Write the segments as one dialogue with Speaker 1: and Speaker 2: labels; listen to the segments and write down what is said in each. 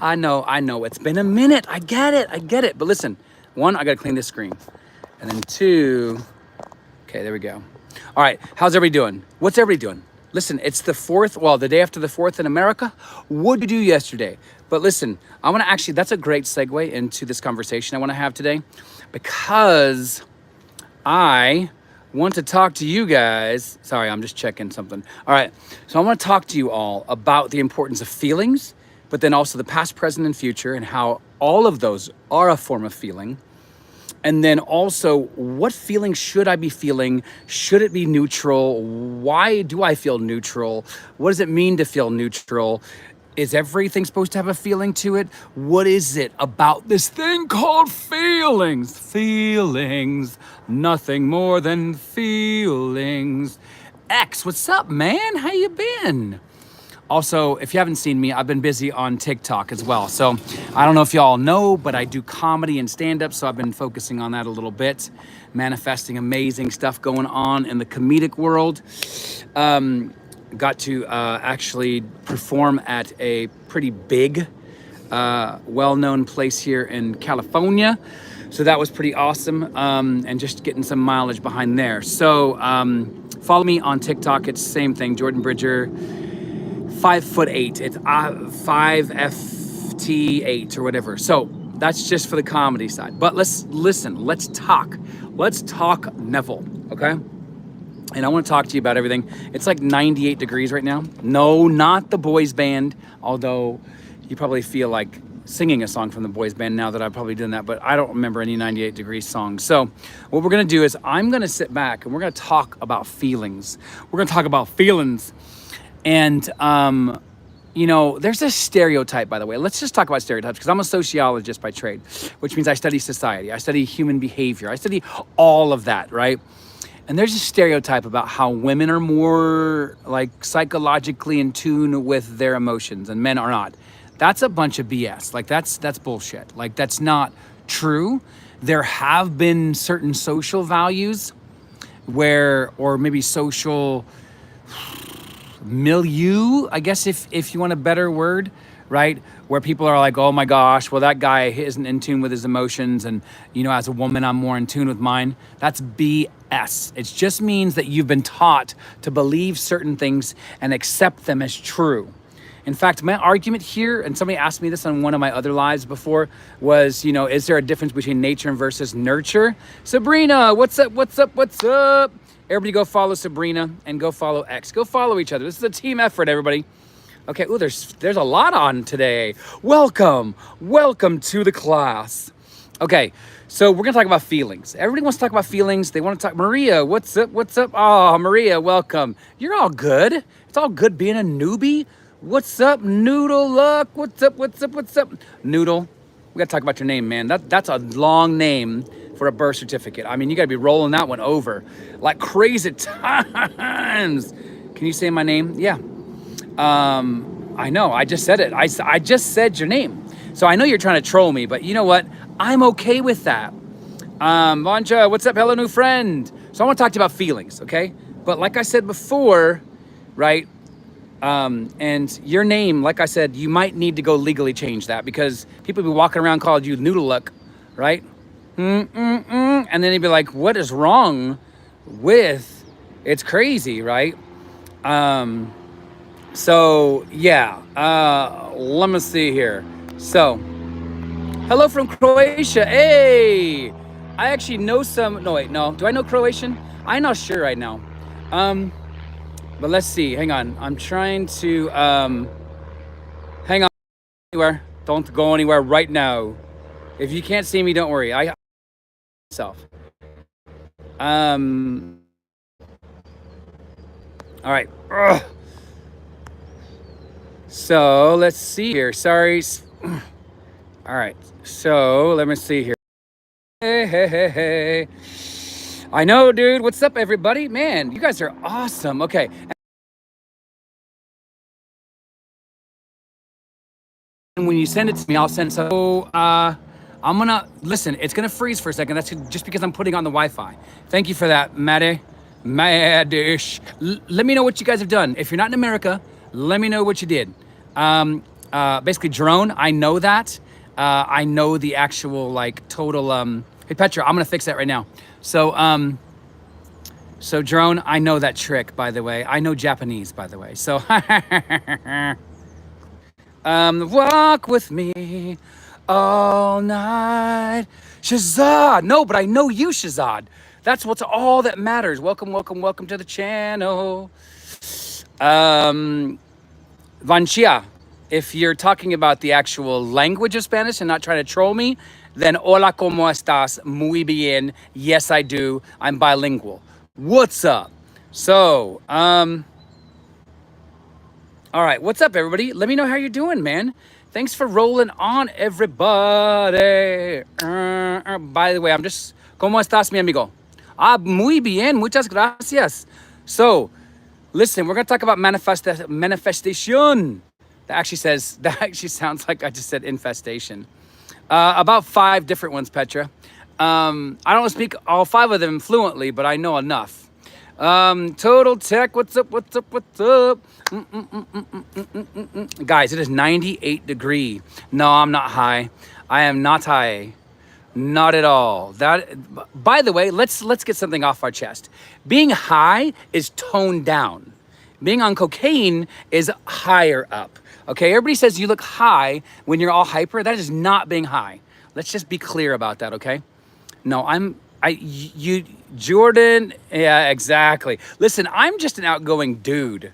Speaker 1: I know. It's been a minute. I get it. But listen, one, I gotta clean this screen. And then two, okay, there we go. All right, how's everybody doing? What's everybody doing? Listen, it's the 4th, well, the day after the 4th in America. What did you do yesterday? But listen, I wanna actually, that's a great segue into this conversation I wanna have today, because I want to talk to you guys. Sorry, I'm just checking something. All right, so I want to talk to you all about the importance of feelings, but then also the past, present, and future, and how all of those are a form of feeling. And then also, what feeling should I be feeling? Should it be neutral? Why do I feel neutral? What does it mean to feel neutral? Is everything supposed to have a feeling to it? What is it about this thing called feelings? Feelings, nothing more than feelings. X, what's up, man? How you been? Also, if you haven't seen me, I've been busy on TikTok as well. So I don't know if y'all know, but I do comedy and stand-up, so I've been focusing on that a little bit, manifesting amazing stuff going on in the comedic world. Got to actually perform at a pretty big, well-known place here in California. So that was pretty awesome, and just getting some mileage behind there. So follow me on TikTok. It's the same thing, Jordan Bridger, 5'8". It's 5FT8 or whatever. So that's just for the comedy side. But let's talk. Let's talk Neville, okay? And I want to talk to you about everything. It's like 98 degrees right now. No, not the boys band, although you probably feel like singing a song from the boys band now that I've probably done that, but I don't remember any 98 degree songs. So what we're gonna do is I'm gonna sit back and we're gonna talk about feelings. We're gonna talk about feelings. And, you know, there's a stereotype, by the way. Let's just talk about stereotypes, because I'm a sociologist by trade, which means I study society. I study human behavior. I study all of that, right? And there's a stereotype about how women are more like psychologically in tune with their emotions and men are not. That's a bunch of BS. Like that's bullshit. Like that's not true. There have been certain social values where, or maybe social milieu, I guess if you want a better word, right? Where people are like, oh my gosh, well that guy isn't in tune with his emotions, and you know, as a woman, I'm more in tune with mine. That's BS. It just means that you've been taught to believe certain things and accept them as true. In fact, my argument here, and somebody asked me this on one of my other lives before, was, you know, is there a difference between nature versus nurture? Sabrina, what's up? Everybody go follow Sabrina and go follow X. Go follow each other. This is a team effort, everybody. Okay, ooh, there's a lot on today. Welcome to the class. Okay, so we're gonna talk about feelings. Everybody wants to talk about feelings. They want to talk. Maria, what's up? Oh, Maria, welcome. You're all good. It's all good being a newbie. What's up, Noodle Luck? What's up? Noodle, we gotta talk about your name, man. That's a long name for a birth certificate. I mean, you gotta be rolling that one over like crazy times. Can you say my name? Yeah. I know, I just said it. I just said your name. So I know you're trying to troll me, but you know what? I'm okay with that. Vanja, what's up? Hello, new friend. So I want to talk to you about feelings, okay? But like I said before, right? And your name, like I said, you might need to go legally change that, because people be walking around calling you Noodle Luck, right? And then they'd be like, what is wrong with, it's crazy, right? So yeah, let me see here. So, hello from Croatia. Hey, I actually know some, no wait, no. Do I know Croatian? I'm not sure right now. But let's see, hang on. I'm trying to, hang on anywhere. Don't go anywhere right now. If you can't see me, don't worry. I myself. All right. Ugh. So let's see here. Sorry. All right. So let me see here. Hey. I know, dude. What's up, everybody? Man, you guys are awesome. Okay. And when you send it to me, I'll send. So I'm gonna listen. It's gonna freeze for a second. That's just because I'm putting on the Wi-Fi. Thank you for that, Madish. Let me know what you guys have done. If you're not in America, let me know what you did. basically drone. I know that. I know the actual like total. Hey Petra, I'm gonna fix that right now. So drone, I know that trick, by the way. I know Japanese, by the way. So walk with me all night, Shazad. No, but I know you, Shazad. That's what's all that matters. Welcome, welcome, welcome to the channel. Vanchia, if you're talking about the actual language of Spanish and not trying to troll me, then hola, ¿cómo estás? Muy bien. Yes, I do. I'm bilingual. What's up? So, all right. What's up, everybody? Let me know how you're doing, man. Thanks for rolling on, everybody. By the way, I'm just, ¿cómo estás, mi amigo? Muy bien. Muchas gracias. So, listen, we're going to talk about manifestation. That actually sounds like I just said infestation. About 5 different ones, Petra. I don't speak all 5 of them fluently, but I know enough. Total Tech, what's up, what's up, what's up? Guys, it is 98 degrees. No, I'm not high. I am not high. Not at all. That, by the way, let's get something off our chest. Being high is toned down. Being on cocaine is higher up. Okay, everybody says you look high when you're all hyper. That is not being high. Let's just be clear about that, okay? No, Jordan, yeah, exactly. Listen, I'm just an outgoing dude.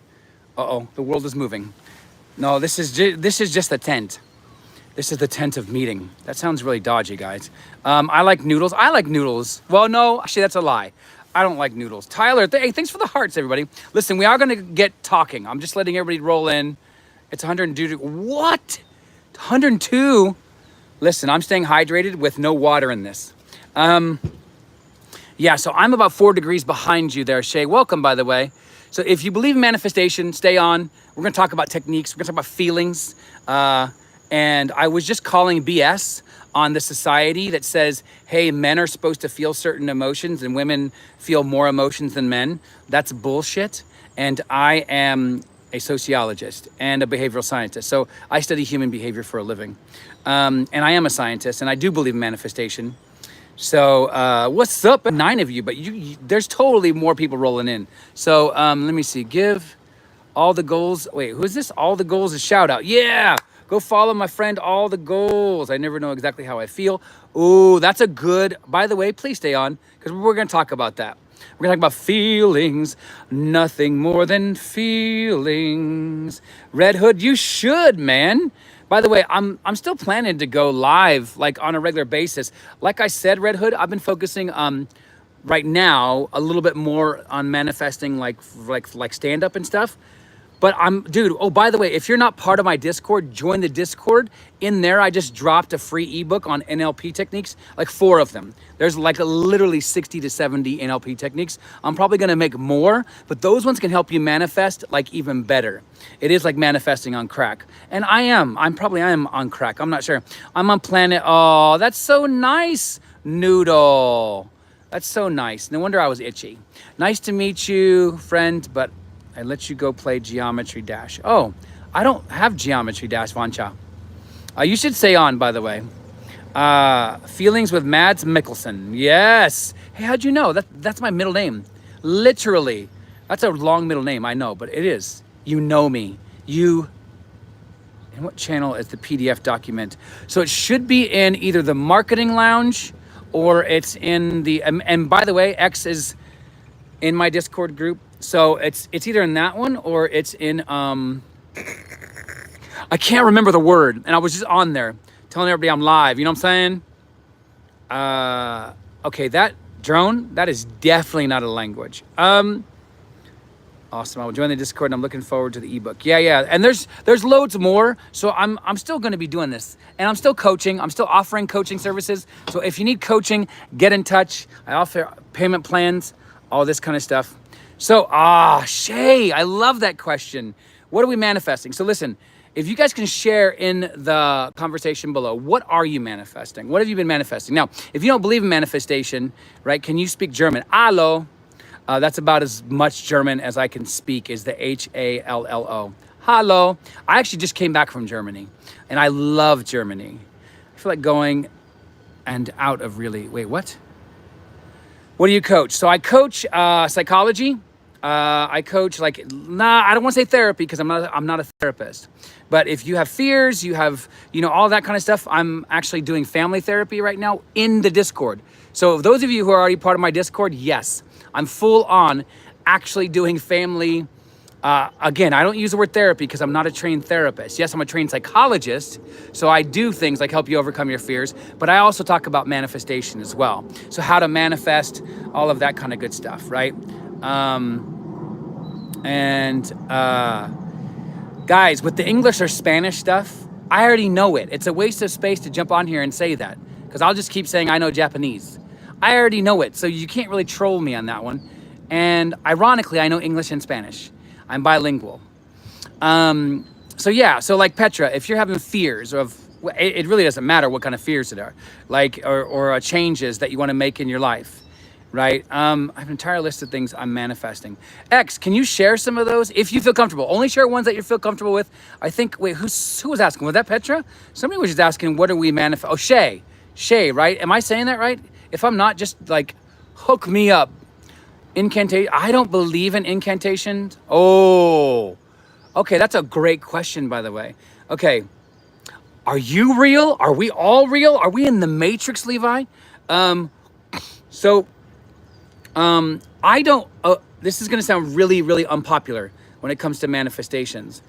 Speaker 1: Uh-oh, the world is moving. No, this is just the tent. This is the tent of meeting. That sounds really dodgy, guys. I like noodles. I like noodles. Well, no, actually, that's a lie. I don't like noodles. Tyler, hey, thanks for the hearts, everybody. Listen, we are going to get talking. I'm just letting everybody roll in. It's 102. What? 102? Listen, I'm staying hydrated with no water in this. Yeah, so I'm about 4 degrees behind you there, Shay. Welcome, by the way. So if you believe in manifestation, stay on. We're going to talk about techniques. We're going to talk about feelings. And I was just calling BS on the society that says, hey, men are supposed to feel certain emotions and women feel more emotions than men. That's bullshit. And I am a sociologist and a behavioral scientist. So I study human behavior for a living. And I am a scientist and I do believe in manifestation. So what's up? 9 of you, but there's totally more people rolling in. So let me see. Give all the goals. Wait, who's this? All the goals is shout out. Yeah. Go follow my friend, All the Goals. I never know exactly how I feel. Ooh, that's a good, by the way, please stay on because we're going to talk about that. We're going to talk about feelings, nothing more than feelings. Red Hood, you should, man. By the way, I'm still planning to go live like on a regular basis. Like I said, Red Hood, I've been focusing right now a little bit more on manifesting like stand-up and stuff. But dude, oh, by the way, if you're not part of my Discord, join the Discord. In there, I just dropped a free ebook on NLP techniques, like 4 of them. There's like literally 60 to 70 NLP techniques. I'm probably gonna make more, but those ones can help you manifest like even better. It is like manifesting on crack. And I am on crack, I'm not sure. I'm on planet, oh, that's so nice, Noodle. That's so nice, no wonder I was itchy. Nice to meet you, friend, but I let you go play Geometry Dash. Oh, I don't have Geometry Dash, Vancha. You should stay on, by the way. Feelings with Mads Mikkelsen. Yes. Hey, how'd you know? That's my middle name. Literally. That's a long middle name, I know, but it is. You know me. And what channel is the PDF document? So it should be in either the marketing lounge or it's in the, and by the way, X is in my Discord group. So it's either in that one or it's in, I can't remember the word. And I was just on there telling everybody I'm live. You know what I'm saying? Okay, that drone, that is definitely not a language. Awesome. I will join the Discord and I'm looking forward to the ebook. Yeah. And there's loads more. So I'm still going to be doing this and I'm still coaching. I'm still offering coaching services. So if you need coaching, get in touch. I offer payment plans, all this kind of stuff. So, Shay, I love that question. What are we manifesting? So listen, if you guys can share in the conversation below, what are you manifesting? What have you been manifesting? Now, if you don't believe in manifestation, right, can you speak German? Hallo. That's about as much German as I can speak is the Hallo. Hello. I actually just came back from Germany, and I love Germany. I feel like going and out of really. Wait, what? What do you coach? So I coach psychology. I coach I don't want to say therapy because I'm not a therapist. But if you have fears, you have, all that kind of stuff, I'm actually doing family therapy right now in the Discord. So those of you who are already part of my Discord, yes, I'm full on actually doing family. Again, I don't use the word therapy because I'm not a trained therapist. Yes, I'm a trained psychologist, so I do things like help you overcome your fears, but I also talk about manifestation as well. So how to manifest, all of that kind of good stuff, right? Guys, with the English or Spanish stuff, I already know it. It's a waste of space to jump on here and say that because I'll just keep saying I know Japanese. I already know it, so you can't really troll me on that one. And ironically, I know English and Spanish. I'm bilingual. So like Petra, if you're having fears of, it really doesn't matter what kind of fears it are, or changes that you want to make in your life, right? I have an entire list of things I'm manifesting. X, can you share some of those if you feel comfortable? Only share ones that you feel comfortable with. I think, wait, who was asking? Was that Petra? Somebody was just asking, what are we manifest? Oh, Shay, right? Am I saying that right? If I'm not, just hook me up. Incantation. I don't believe in incantations. Oh, okay. That's a great question, by the way. Okay. Are you real? Are we all real? Are we in the Matrix, Levi? I don't, this is going to sound really, really unpopular when it comes to manifestations.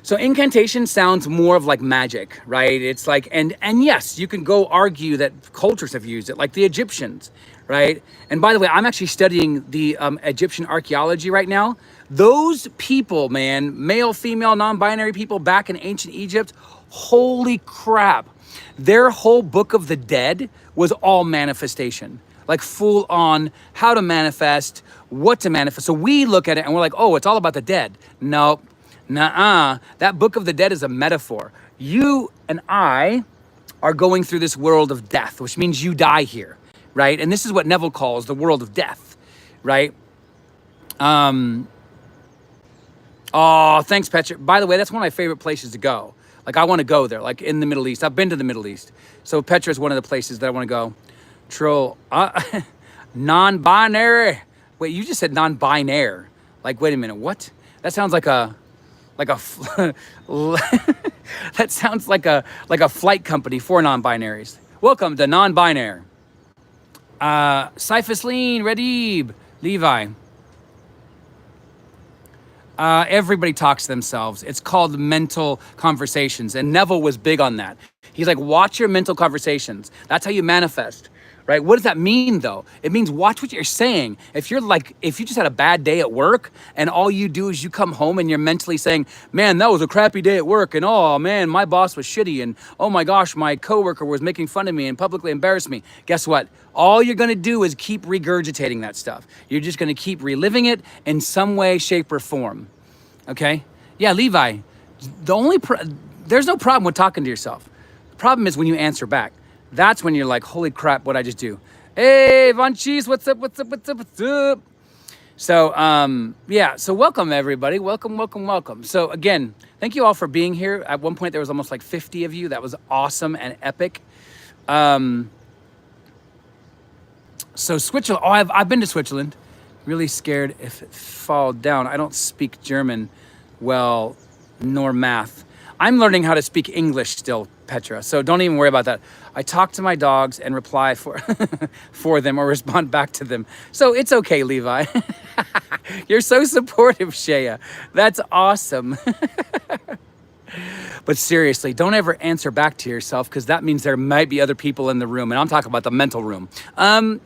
Speaker 1: So incantation sounds more of like magic, right? It's like, and yes, you can go argue that cultures have used it, like the Egyptians, right? And by the way, I'm actually studying the Egyptian archaeology right now. Those people, man, male, female, non-binary people back in ancient Egypt, holy crap. Their whole book of the dead was all manifestation, like full on how to manifest, what to manifest. So we look at it and we're like, oh, it's all about the dead. No. Nuh-uh. That book of the dead is a metaphor. You and I are going through this world of death, which means you die here, right? And this is what Neville calls the world of death, right? Oh, thanks, Petra. By the way, that's one of my favorite places to go. Like, I want to go there, like in the Middle East. I've been to the Middle East. So Petra is one of the places that I want to go. Troll. Non-binary. Wait, you just said non-binary. Like, wait a minute, what? That sounds like a that sounds like a flight company for non-binaries. Welcome to non-binary. Cyphus Lean, Redib, Levi. Everybody talks to themselves. It's called mental conversations. And Neville was big on that. He's like, watch your mental conversations. That's how you manifest. Right? What does that mean though? It means watch what you're saying. If you just had a bad day at work and all you do is you come home and you're mentally saying, man, that was a crappy day at work. And oh man, my boss was shitty. And oh my gosh, my coworker was making fun of me and publicly embarrassed me. Guess what? All you're going to do is keep regurgitating that stuff. You're just going to keep reliving it in some way, shape or form. Okay? Yeah, Levi, there's no problem with talking to yourself. The problem is when you answer back. That's when you're like, holy crap, what'd I just do? Hey, Von Cheese, what's up? So, so welcome everybody. Welcome. So again, thank you all for being here. At one point there was almost like 50 of you. That was awesome and epic. So Switzerland, I've been to Switzerland. Really scared if it fall down. I don't speak German well, nor math. I'm learning how to speak English still, Petra, so don't even worry about that. I talk to my dogs and reply for them or respond back to them. So it's okay, Levi. You're so supportive, Shea. That's awesome. But seriously, don't ever answer back to yourself because that means there might be other people in the room. And I'm talking about the mental room. I'm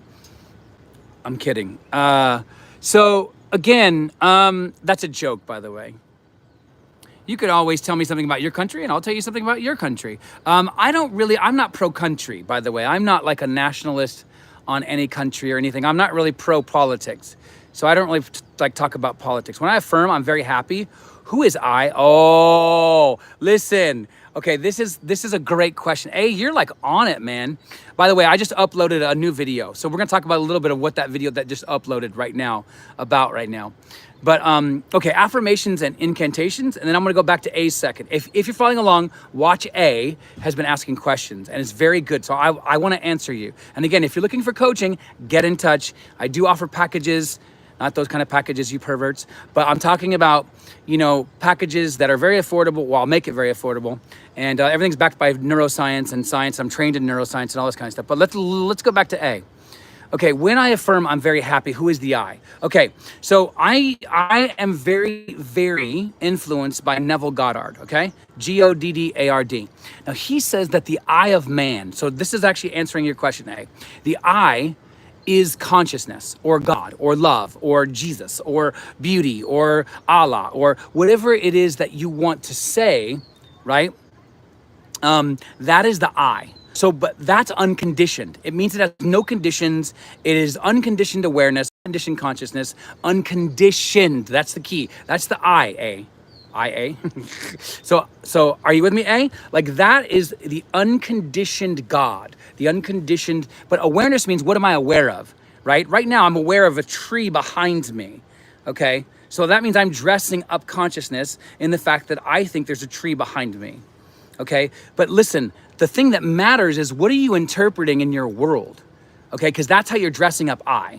Speaker 1: kidding. So again, that's a joke, by the way. You could always tell me something about your country and I'll tell you something about your country. I'm not pro-country, by the way. I'm not like a nationalist on any country or anything. I'm not really pro-politics. So I don't really talk about politics. When I affirm, I'm very happy. Who is I? Oh, listen, Okay, this is a great question. A, you're like on it, man. By the way, I just uploaded a new video. So we're gonna talk about a little bit of what that video that just uploaded right now, about right now. But okay, affirmations and incantations, and then I'm gonna go back to A second. If you're following along, watch A has been asking questions, and it's very good. So I wanna answer you. And again, if you're looking for coaching, get in touch. I do offer packages. Not those kind of packages, you perverts, but I'm talking about, you know, packages that are very affordable. Well, I'll make it very affordable, and everything's backed by neuroscience and science. I'm trained in neuroscience and all this kind of stuff. But let's go back to A. Okay, when I affirm I'm very happy, who is the I? Okay, so I am very, very influenced by Neville Goddard, okay? Goddard. Now he says that the I of man, so this is actually answering your question, A. The I is consciousness or God or love or Jesus or beauty or Allah or whatever it is that you want to say, right? That is the I. So, but that's unconditioned. It means it has no conditions. It is unconditioned awareness, unconditioned consciousness, unconditioned. That's the key. That's the I, A. So are you with me, A? Like that is the unconditioned God, the unconditioned, but awareness means what am I aware of, right? Right now I'm aware of a tree behind me, okay? So that means I'm dressing up consciousness in the fact that I think there's a tree behind me, okay? But listen, the thing that matters is what are you interpreting in your world, okay? Because that's how you're dressing up I,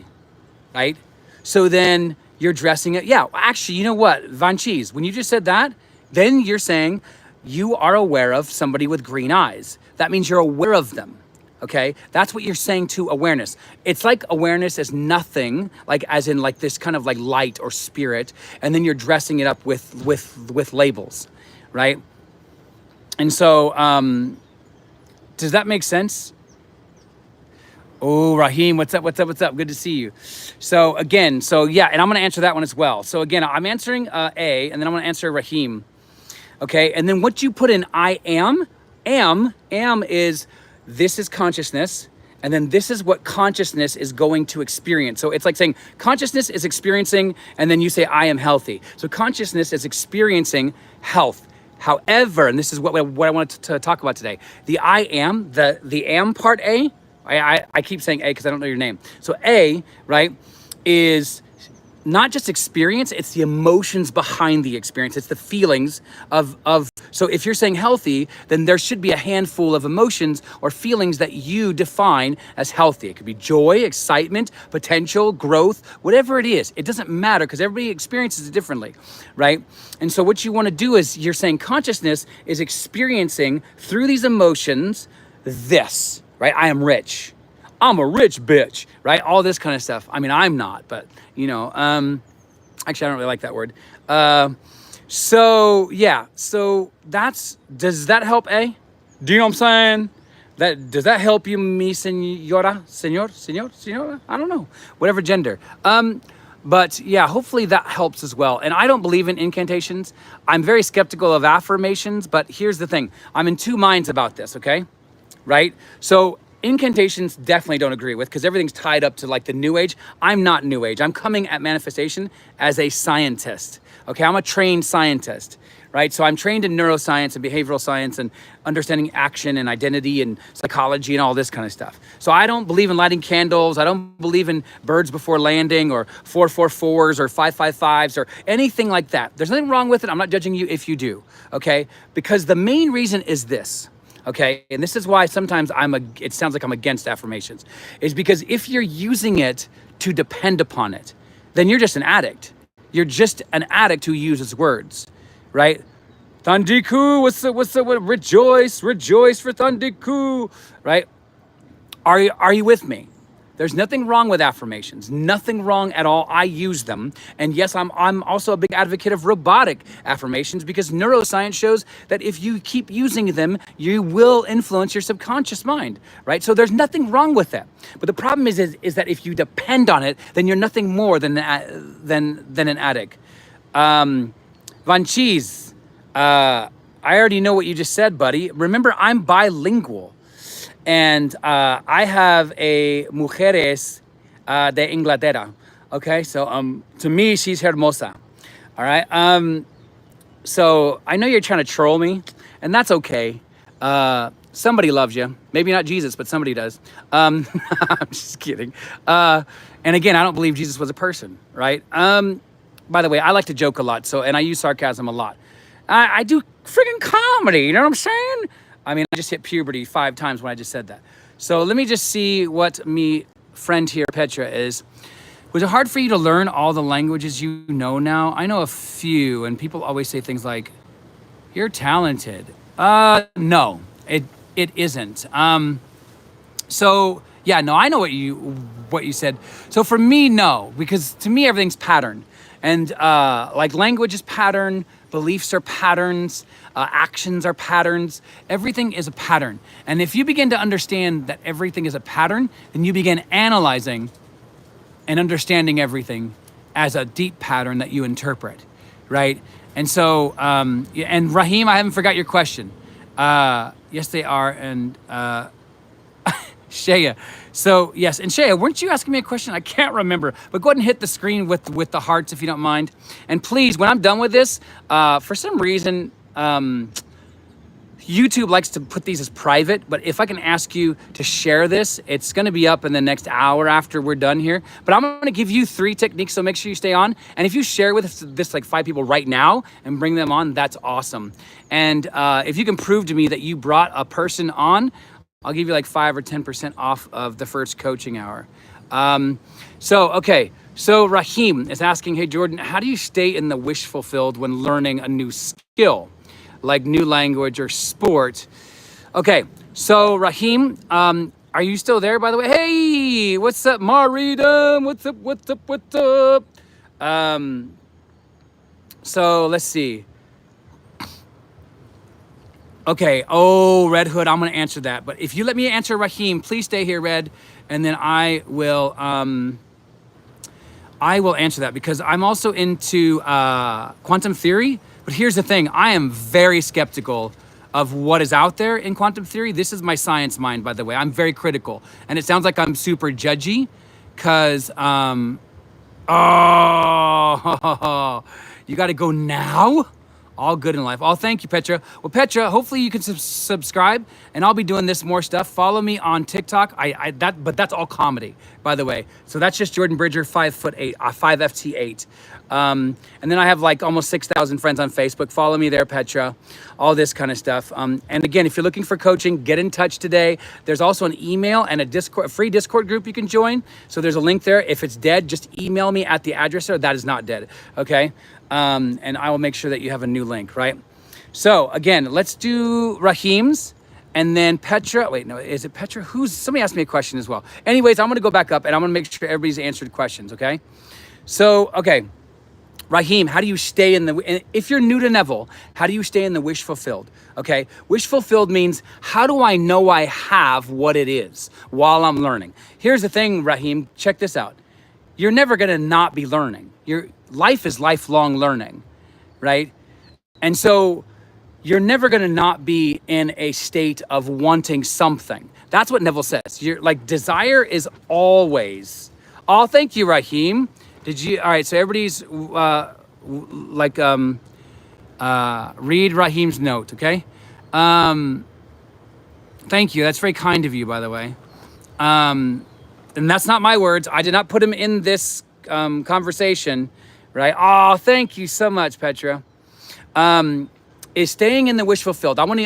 Speaker 1: right? So then you're dressing it. Yeah, actually, you know what, Von Cheese, when you just said that, then you're saying you are aware of somebody with green eyes. That means you're aware of them, okay? That's what you're saying to awareness. It's like awareness is nothing, like as in like this kind of like light or spirit, and then you're dressing it up with labels, right? And so, does that make sense? Oh, Raheem, what's up? Good to see you. So again, so yeah, and I'm gonna answer that one as well. So again, I'm answering A, and then I'm gonna answer Raheem. Okay, and then what you put in I am is, this is consciousness, and then this is what consciousness is going to experience. So it's like saying consciousness is experiencing, and then you say I am healthy. So consciousness is experiencing health. However, and this is what I wanted to talk about today, the I am, the am part A, I keep saying A because I don't know your name. So A, right, is not just experience, it's the emotions behind the experience. It's the feelings of, so if you're saying healthy, then there should be a handful of emotions or feelings that you define as healthy. It could be joy, excitement, potential, growth, whatever it is. It doesn't matter because everybody experiences it differently, right? And so what you want to do is you're saying consciousness is experiencing through these emotions this, right? I am rich. I'm a rich bitch, right? All this kind of stuff. I mean, I'm not, but you know, actually I don't really like that word. So yeah, so does that help, A? Do you know what I'm saying? Does that help you, mi senora? I don't know, whatever gender. But yeah, hopefully that helps as well. And I don't believe in incantations. I'm very skeptical of affirmations, but here's the thing. I'm in two minds about this, okay? Right? So incantations definitely don't agree with because everything's tied up to like the new age. I'm not new age. I'm coming at manifestation as a scientist. Okay, I'm a trained scientist, right? So I'm trained in neuroscience and behavioral science and understanding action and identity and psychology and all this kind of stuff. So I don't believe in lighting candles. I don't believe in birds before landing or 444s or 555s or anything like that. There's nothing wrong with it. I'm not judging you if you do, okay? Because the main reason is this. Okay, and this is why sometimes it sounds like I'm against affirmations, is because if you're using it to depend upon it, then you're just an addict. You're just an addict who uses words, right? Thandiku, what's the rejoice for Thandiku, right? Are you with me? There's nothing wrong with affirmations, nothing wrong at all. I use them. And yes, I'm also a big advocate of robotic affirmations because neuroscience shows that if you keep using them, you will influence your subconscious mind, right? So there's nothing wrong with that. But the problem is that if you depend on it, then you're nothing more than an addict. Von Cheese, I already know what you just said, buddy. Remember, I'm bilingual. And I have a mujeres de Inglaterra. Okay, so to me, she's hermosa. All right. So I know you're trying to troll me, and that's okay. Somebody loves you. Maybe not Jesus, but somebody does. I'm just kidding. And again, I don't believe Jesus was a person, right? By the way, I like to joke a lot, and I use sarcasm a lot. I do freaking comedy, you know what I'm saying? I mean, I just hit puberty 5 times when I just said that. So let me just see what me friend here, Petra, is. Was it hard for you to learn all the languages you know now? I know a few, and people always say things like, "You're talented." No, it isn't. So yeah, no, I know what you said. So for me, no, because to me everything's pattern, and like language is pattern, beliefs are patterns, actions are patterns. Everything is a pattern, and if you begin to understand that everything is a pattern, then you begin analyzing and understanding everything as a deep pattern that you interpret, right? And so, and Raheem, I haven't forgot your question. Yes, they are, and Shaya. So yes, and Shaya, weren't you asking me a question? I can't remember, but go ahead and hit the screen with the hearts if you don't mind. And please, when I'm done with this, for some reason, YouTube likes to put these as private, but if I can ask you to share this, it's gonna be up in the next hour after we're done here. But I'm gonna give you 3 techniques, so make sure you stay on. And if you share with this like 5 people right now and bring them on, that's awesome. And if you can prove to me that you brought a person on, I'll give you like 5 or 10% off of the first coaching hour. So Raheem is asking, hey Jordan, how do you stay in the wish fulfilled when learning a new skill, like new language or sport? Okay, so Raheem, are you still there, by the way? Hey, what's up, Maridam? What's up? So let's see. Okay, Red Hood, I'm gonna answer that. But if you let me answer Raheem, please stay here, Red, and then I will answer that because I'm also into quantum theory. But here's the thing, I am very skeptical of what is out there in quantum theory. This is my science mind, by the way. I'm very critical. And it sounds like I'm super judgy because, you gotta go now? All good in life. Oh, thank you, Petra. Well, Petra, hopefully you can subscribe, and I'll be doing this more stuff. Follow me on TikTok. But that's all comedy, by the way. So that's just Jordan Bridger, 5'8", 5FT8. And then I have like almost 6,000 friends on Facebook. Follow me there, Petra. All this kind of stuff. And again, if you're looking for coaching, get in touch today. There's also an email and a free Discord group you can join. So there's a link there. If it's dead, just email me at the address there. That is not dead. Okay. And I will make sure that you have a new link, right? So again, let's do Raheem's and then Petra. Wait, no, is it Petra? Somebody asked me a question as well. Anyways, I'm gonna go back up and I'm gonna make sure everybody's answered questions, okay? So, okay, Raheem, how do you stay if you're new to Neville, how do you stay in the wish fulfilled? Okay, wish fulfilled means, how do I know I have what it is while I'm learning? Here's the thing, Raheem, check this out. You're never gonna not be learning. Your life is lifelong learning, right? And so you're never gonna not be in a state of wanting something. That's what Neville says. You're like, desire is always. Oh, thank you, Raheem. All right, so everybody's read Raheem's note, okay? Thank you, that's very kind of you, by the way. And that's not my words. I did not put him in this conversation, right? Oh, thank you so much, Petra. Is staying in the wish fulfilled. I want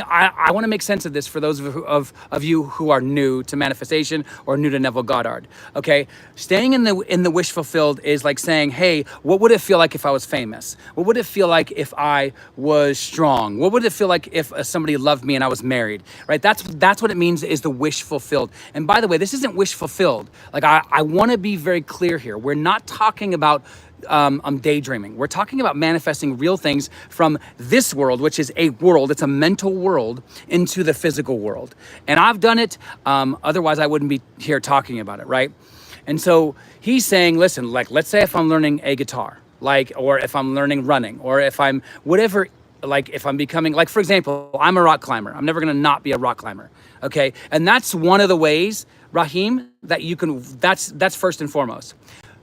Speaker 1: to make sense of this for those of you who are new to manifestation or new to Neville Goddard. Okay, staying in the wish fulfilled is like saying, hey, what would it feel like if I was famous? What would it feel like if I was strong? What would it feel like if somebody loved me and I was married? Right? That's what it means, is the wish fulfilled. And by the way, this isn't wish fulfilled. Like I want to be very clear here. We're not talking about daydreaming. We're talking about manifesting real things from this world, which is a world, it's a mental world, into the physical world. And I've done it, otherwise I wouldn't be here talking about it, right? And so he's saying, listen, like, let's say if I'm learning a guitar, like, or if I'm learning running, or if I'm whatever, like if I'm becoming, like for example, I'm a rock climber. I'm never gonna not be a rock climber, okay? And that's one of the ways, Raheem, that you can, that's first and foremost.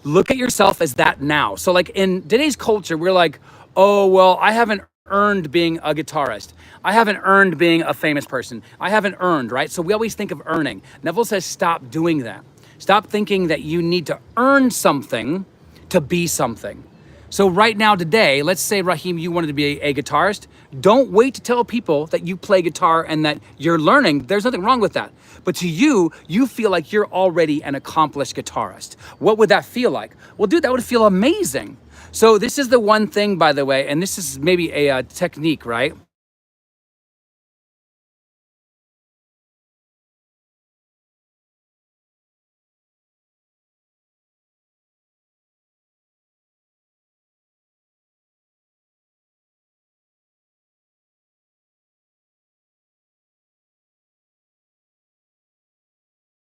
Speaker 1: Look at yourself as that now. So like in today's culture, we're like, oh, well, I haven't earned being a guitarist. I haven't earned being a famous person. I haven't earned, right? So we always think of earning. Neville says stop doing that. Stop thinking that you need to earn something to be something. So right now today, let's say, Raheem, you wanted to be a guitarist. Don't wait to tell people that you play guitar and that you're learning. There's nothing wrong with that. But to you, you feel like you're already an accomplished guitarist. What would that feel like? Well, dude, that would feel amazing. So this is the one thing, by the way, and this is maybe a technique, right?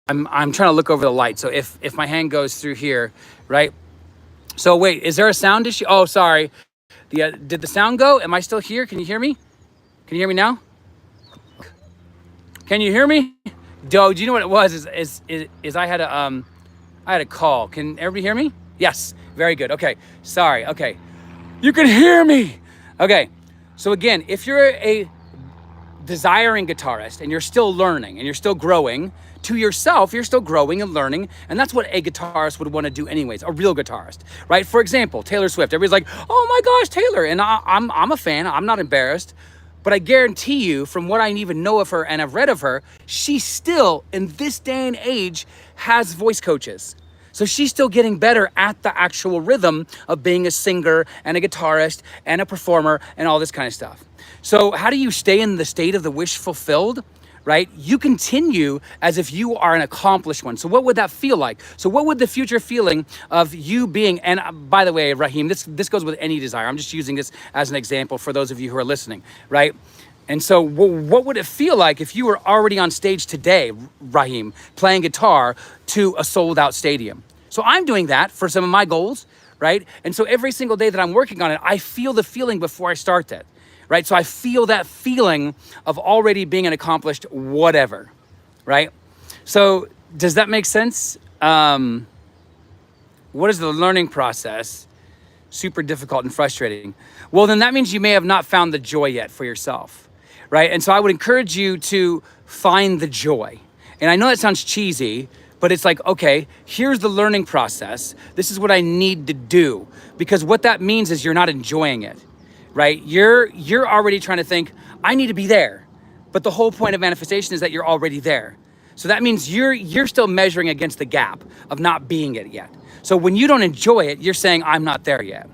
Speaker 1: I'm trying to look over the light. So if my hand goes through here, right? So wait, is there a sound issue? Oh, sorry. Did the sound go? Am I still here? Can you hear me? Can you hear me now? Can you hear me? Do you know what it was? Is I had a call. Can everybody hear me? Yes. Very good. Okay. Sorry. Okay. You can hear me. Okay. So again, if you're a desiring guitarist and you're still learning and you're still growing, to yourself, you're still growing and learning, and that's what a guitarist would want to do anyways, a real guitarist, right? For example, Taylor Swift. Everybody's like, oh my gosh, Taylor, and I'm a fan. I'm not embarrassed, but I guarantee you, from what I even know of her and I've read of her, she still, in this day and age, has voice coaches. So she's still getting better at the actual rhythm of being a singer and a guitarist and a performer and all this kind of stuff. So how do you stay in the state of the wish fulfilled? Right? You continue as if you are an accomplished one. So what would that feel like? So what would the future feeling of you being, and by the way, Raheem, this goes with any desire. I'm just using this as an example for those of you who are listening, right? And so what would it feel like if you were already on stage today, Raheem, playing guitar to a sold out stadium? So I'm doing that for some of my goals, right? And so every single day that I'm working on it, I feel the feeling before I start that. Right? So I feel that feeling of already being an accomplished whatever, right? So does that make sense? What is the learning process? Super difficult and frustrating. Well, then that means you may have not found the joy yet for yourself, right? And so I would encourage you to find the joy. And I know that sounds cheesy, but it's like, okay, here's the learning process. This is what I need to do. Because what that means is you're not enjoying it. Right? You're already trying to think, I need to be there. But the whole point of manifestation is that you're already there. So that means you're still measuring against the gap of not being it yet. So when you don't enjoy it, you're saying, I'm not there yet.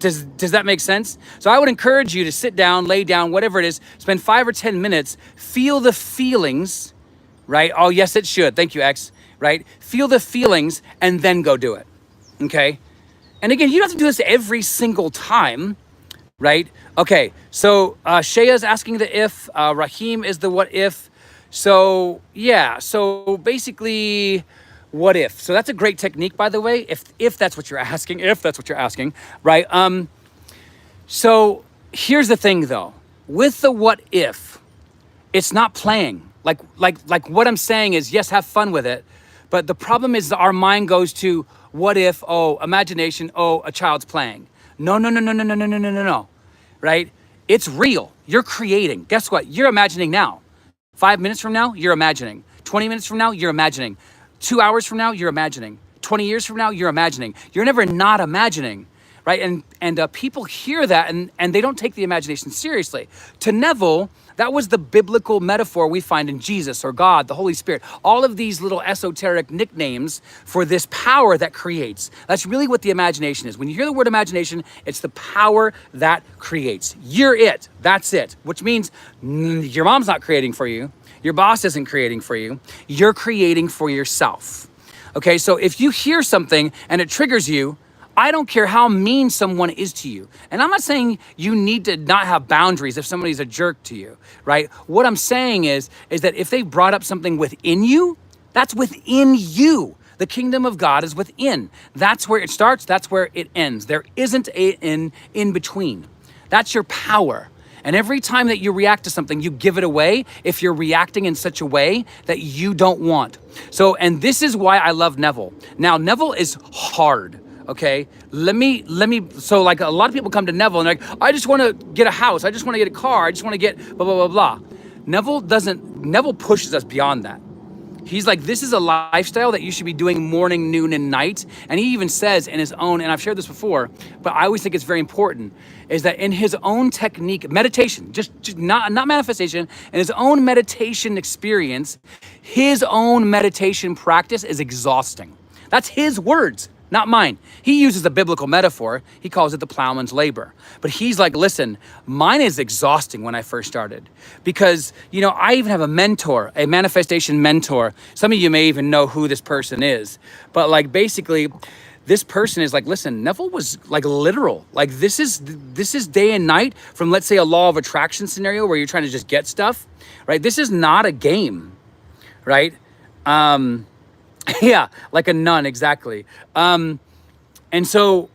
Speaker 1: Does that make sense? So I would encourage you to sit down, lay down, whatever it is, spend 5 or 10 minutes, feel the feelings, right? Oh, yes, it should. Thank you, X, right? Feel the feelings and then go do it, okay? And again, you don't have to do this every single time, right? Okay, so Shaya's asking the if, Raheem is the what if. So yeah, so basically, what if? So that's a great technique, by the way, if that's what you're asking, right? So here's the thing though, with the what if, it's not playing. Like what I'm saying is, yes, have fun with it, but the problem is that our mind goes to what if, oh, imagination, oh, a child's playing. No, right? It's real. You're creating. Guess what? You're imagining now. 5 minutes from now, you're imagining. 20 minutes from now, you're imagining. 2 hours from now, you're imagining. 20 years from now, you're imagining. You're never not imagining, right? And people hear that and they don't take the imagination seriously. To Neville, that was the biblical metaphor we find in Jesus or God, the Holy Spirit, all of these little esoteric nicknames for this power that creates. That's really what the imagination is. When you hear the word imagination, it's the power that creates. You're it. That's it. Which means your mom's not creating for you. Your boss isn't creating for you. You're creating for yourself. Okay, so if you hear something and it triggers you, I don't care how mean someone is to you. And I'm not saying you need to not have boundaries if somebody's a jerk to you, right? What I'm saying is that if they brought up something within you, that's within you. The kingdom of God is within. That's where it starts. That's where it ends. There isn't an in between. That's your power. And every time that you react to something, you give it away if you're reacting in such a way that you don't want. So, and this is why I love Neville. Now, Neville is hard. Okay, so like a lot of people come to Neville and they're like, I just want to get a house, I just want to get a car, I just want to get blah, blah, blah, blah. Neville pushes us beyond that. He's like, this is a lifestyle that you should be doing morning, noon, and night. And he even says in his own, and I've shared this before, but I always think it's very important, is that in his own technique, meditation, just not manifestation, in his own meditation experience, his own meditation practice is exhausting. That's his words, not mine. He uses a biblical metaphor. He calls it the plowman's labor. But he's like, listen, mine is exhausting when I first started. Because, I even have a mentor, a manifestation mentor. Some of you may even know who this person is. But like basically, this person is like, listen, Neville was like literal. Like this is day and night from, let's say, a law of attraction scenario where you're trying to just get stuff, right? This is not a game, right? Yeah, like a nun, exactly. And so,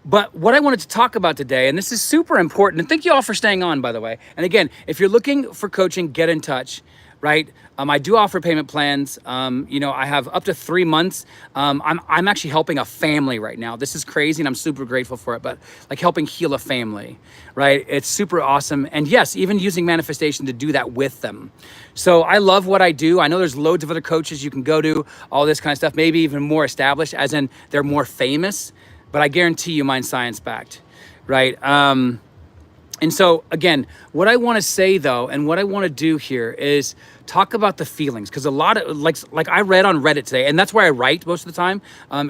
Speaker 1: but what I wanted to talk about today, and this is super important, and thank you all for staying on, by the way. And again, if you're looking for coaching, get in touch, right? I do offer payment plans. I have up to 3 months. I'm actually helping a family right now. This is crazy, and I'm super grateful for it, but like helping heal a family, right? It's super awesome. And yes, even using manifestation to do that with them. So I love what I do. I know there's loads of other coaches you can go to, all this kind of stuff, maybe even more established, as in they're more famous, but I guarantee you mine's science-backed, right? And so again, what I want to say though, and what I want to do here is talk about the feelings, because a lot of like I read on Reddit today, and that's where I write most of the time,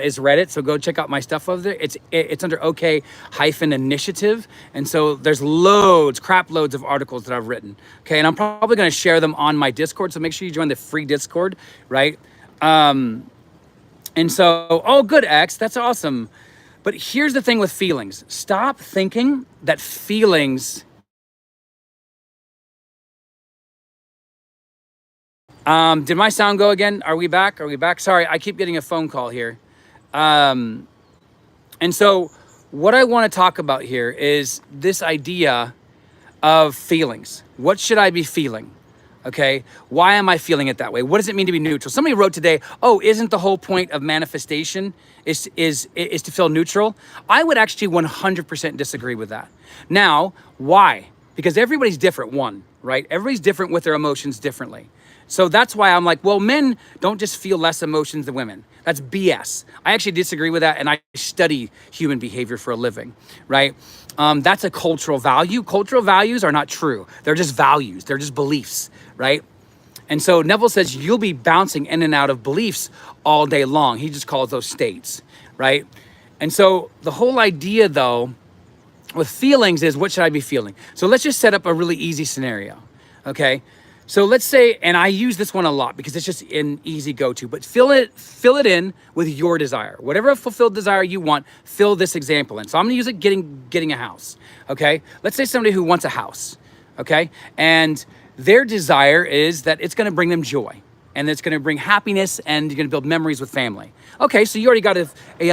Speaker 1: is Reddit. So go check out my stuff over there. It's under OK-initiative, and so there's crap loads of articles that I've written. Okay, and I'm probably going to share them on my Discord. So make sure you join the free Discord, right? And so, oh, good, X, that's awesome. But here's the thing with feelings. Stop thinking that feelings... did my sound go again? Are we back? Sorry, I keep getting a phone call here. And so what I want to talk about here is this idea of feelings. What should I be feeling? Okay, why am I feeling it that way? What does it mean to be neutral? Somebody wrote today, oh, isn't the whole point of manifestation is to feel neutral? I would actually 100% disagree with that. Now, why? Because everybody's different, right? Everybody's different with their emotions differently. So that's why I'm like, well, men don't just feel less emotions than women. That's BS. I actually disagree with that, and I study human behavior for a living, right? That's a cultural value. Cultural values are not true. They're just values. They're just beliefs, right? And so Neville says you'll be bouncing in and out of beliefs all day long. He just calls those states, right? And so the whole idea, though, with feelings is, what should I be feeling? So let's just set up a really easy scenario, okay? So let's say, and I use this one a lot because it's just an easy go-to, but fill it in with your desire. Whatever fulfilled desire you want, fill this example in. So I'm gonna use it getting a house, okay? Let's say somebody who wants a house, okay? And their desire is that it's gonna bring them joy, and it's gonna bring happiness, and you're gonna build memories with family. Okay, so you already got a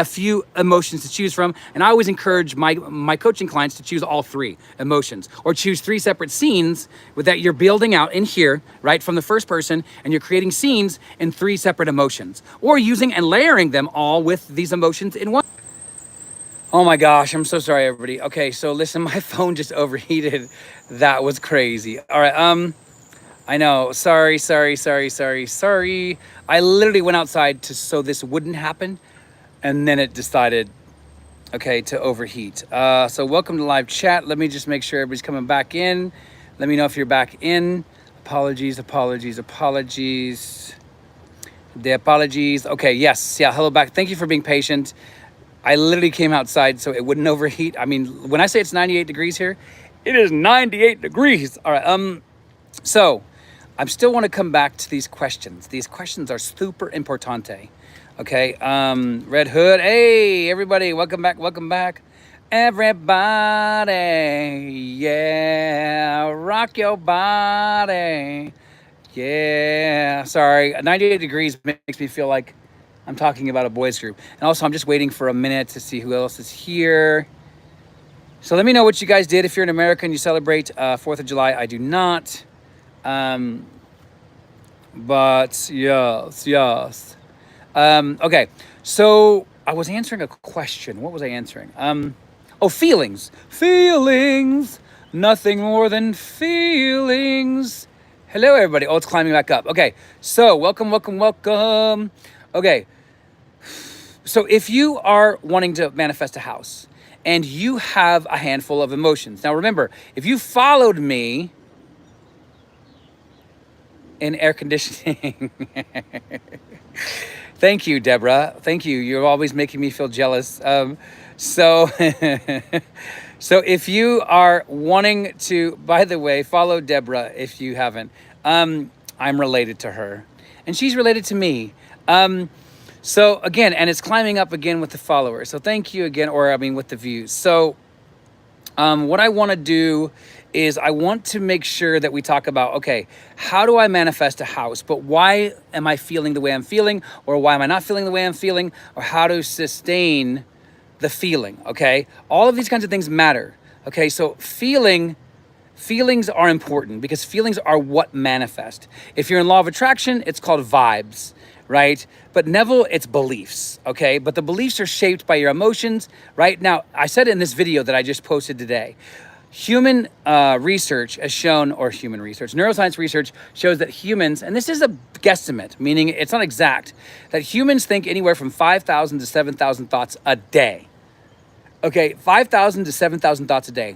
Speaker 1: few emotions to choose from, and I always encourage my coaching clients to choose all 3 emotions, or choose 3 separate scenes that you're building out in here, right, from the first person, and you're creating scenes in 3 separate emotions, or using and layering them all with these emotions in one. Oh my gosh, I'm so sorry, everybody. Okay, so listen, my phone just overheated. That was crazy. All right, I know, sorry. I literally went outside so this wouldn't happen, and then it decided, okay, to overheat. So welcome to live chat. Let me just make sure everybody's coming back in. Let me know if you're back in. Apologies. The apologies. Okay, yes, yeah, hello back. Thank you for being patient. I literally came outside so it wouldn't overheat. I mean, when I say it's 98 degrees here, it is 98 degrees. All right, so I still want to come back to these questions. These questions are super importante. Okay, Red Hood, hey, everybody, welcome back. Everybody, yeah, rock your body. Yeah, sorry, 98 degrees makes me feel like I'm talking about a boys group. And also, I'm just waiting for a minute to see who else is here. So let me know what you guys did. If you're in America and you celebrate 4th of July, I do not. But yes. Okay, so I was answering a question. What was I answering? Oh, feelings. Feelings. Nothing more than feelings. Hello, everybody. Oh, it's climbing back up. Okay, so welcome, welcome, welcome. Okay, so if you are wanting to manifest a house and you have a handful of emotions. Now remember, if you followed me in air conditioning, thank you, Deborah. Thank you. You're always making me feel jealous. So, so if you are wanting to, by the way, follow Deborah if you haven't. I'm related to her, and she's related to me. So again, and it's climbing up again with the followers. So thank you again, or I mean with the views. So what I want to do is I want to make sure that we talk about, okay, how do I manifest a house? But why am I feeling the way I'm feeling? Or why am I not feeling the way I'm feeling? Or how to sustain the feeling, okay? All of these kinds of things matter, okay? So feelings are important because feelings are what manifest. If you're in law of attraction, it's called vibes, right? But Neville, it's beliefs, okay? But the beliefs are shaped by your emotions, right? Now, I said in this video that I just posted today, human research has shown, or human research, neuroscience research shows that humans, and this is a guesstimate, meaning it's not exact, that humans think anywhere from 5,000 to 7,000 thoughts a day. Okay, 5,000 to 7,000 thoughts a day.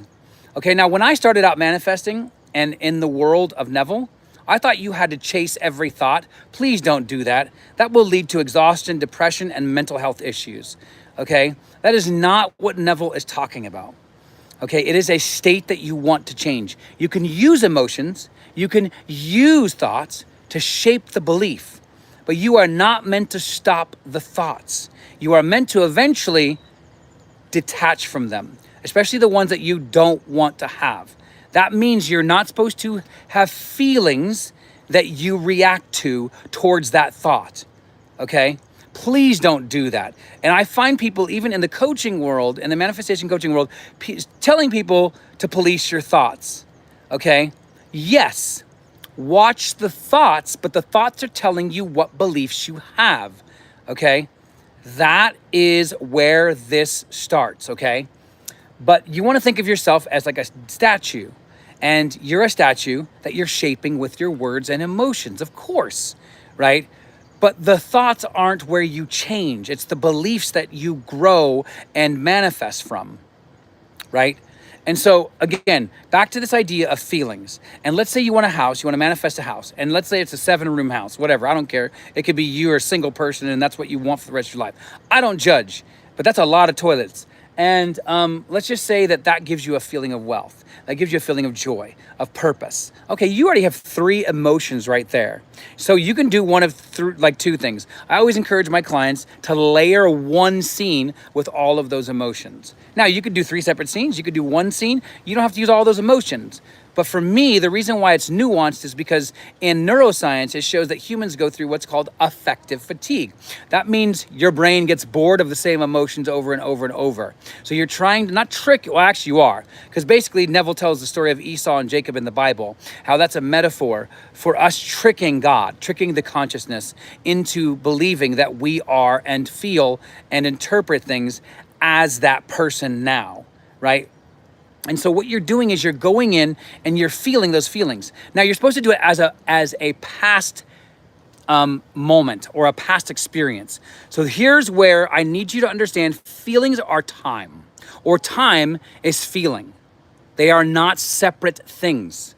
Speaker 1: Okay, now when I started out manifesting and in the world of Neville, I thought you had to chase every thought. Please don't do that. That will lead to exhaustion, depression, and mental health issues. Okay, that is not what Neville is talking about. Okay, it is a state that you want to change. You can use emotions, you can use thoughts to shape the belief, but you are not meant to stop the thoughts. You are meant to eventually detach from them, especially the ones that you don't want to have. That means you're not supposed to have feelings that you react to towards that thought, okay? Please don't do that. And I find people, even in the coaching world, in the manifestation coaching world, telling people to police your thoughts, okay? Yes, watch the thoughts, but the thoughts are telling you what beliefs you have, okay? That is where this starts, okay? But you want to think of yourself as like a statue, and you're a statue that you're shaping with your words and emotions, of course, right? But the thoughts aren't where you change. It's the beliefs that you grow and manifest from, right? And so again, back to this idea of feelings. And let's say you want a house, you want to manifest a house. And let's say it's a 7-room house, whatever, I don't care. It could be you or a single person and that's what you want for the rest of your life. I don't judge, but that's a lot of toilets. And let's just say that that gives you a feeling of wealth. That gives you a feeling of joy, of purpose. Okay, you already have 3 emotions right there. So you can do one of like 2 things. I always encourage my clients to layer one scene with all of those emotions. Now, you could do 3 separate scenes. You could do one scene. You don't have to use all those emotions. But for me, the reason why it's nuanced is because in neuroscience, it shows that humans go through what's called affective fatigue. That means your brain gets bored of the same emotions over and over and over. So you're trying to not trick, well, actually you are, because basically Neville tells the story of Esau and Jacob in the Bible, how that's a metaphor for us tricking God, tricking the consciousness into believing that we are and feel and interpret things as that person now, right? And so what you're doing is you're going in and you're feeling those feelings. Now you're supposed to do it as a past moment or a past experience. So here's where I need you to understand feelings are time, or time is feeling. They are not separate things.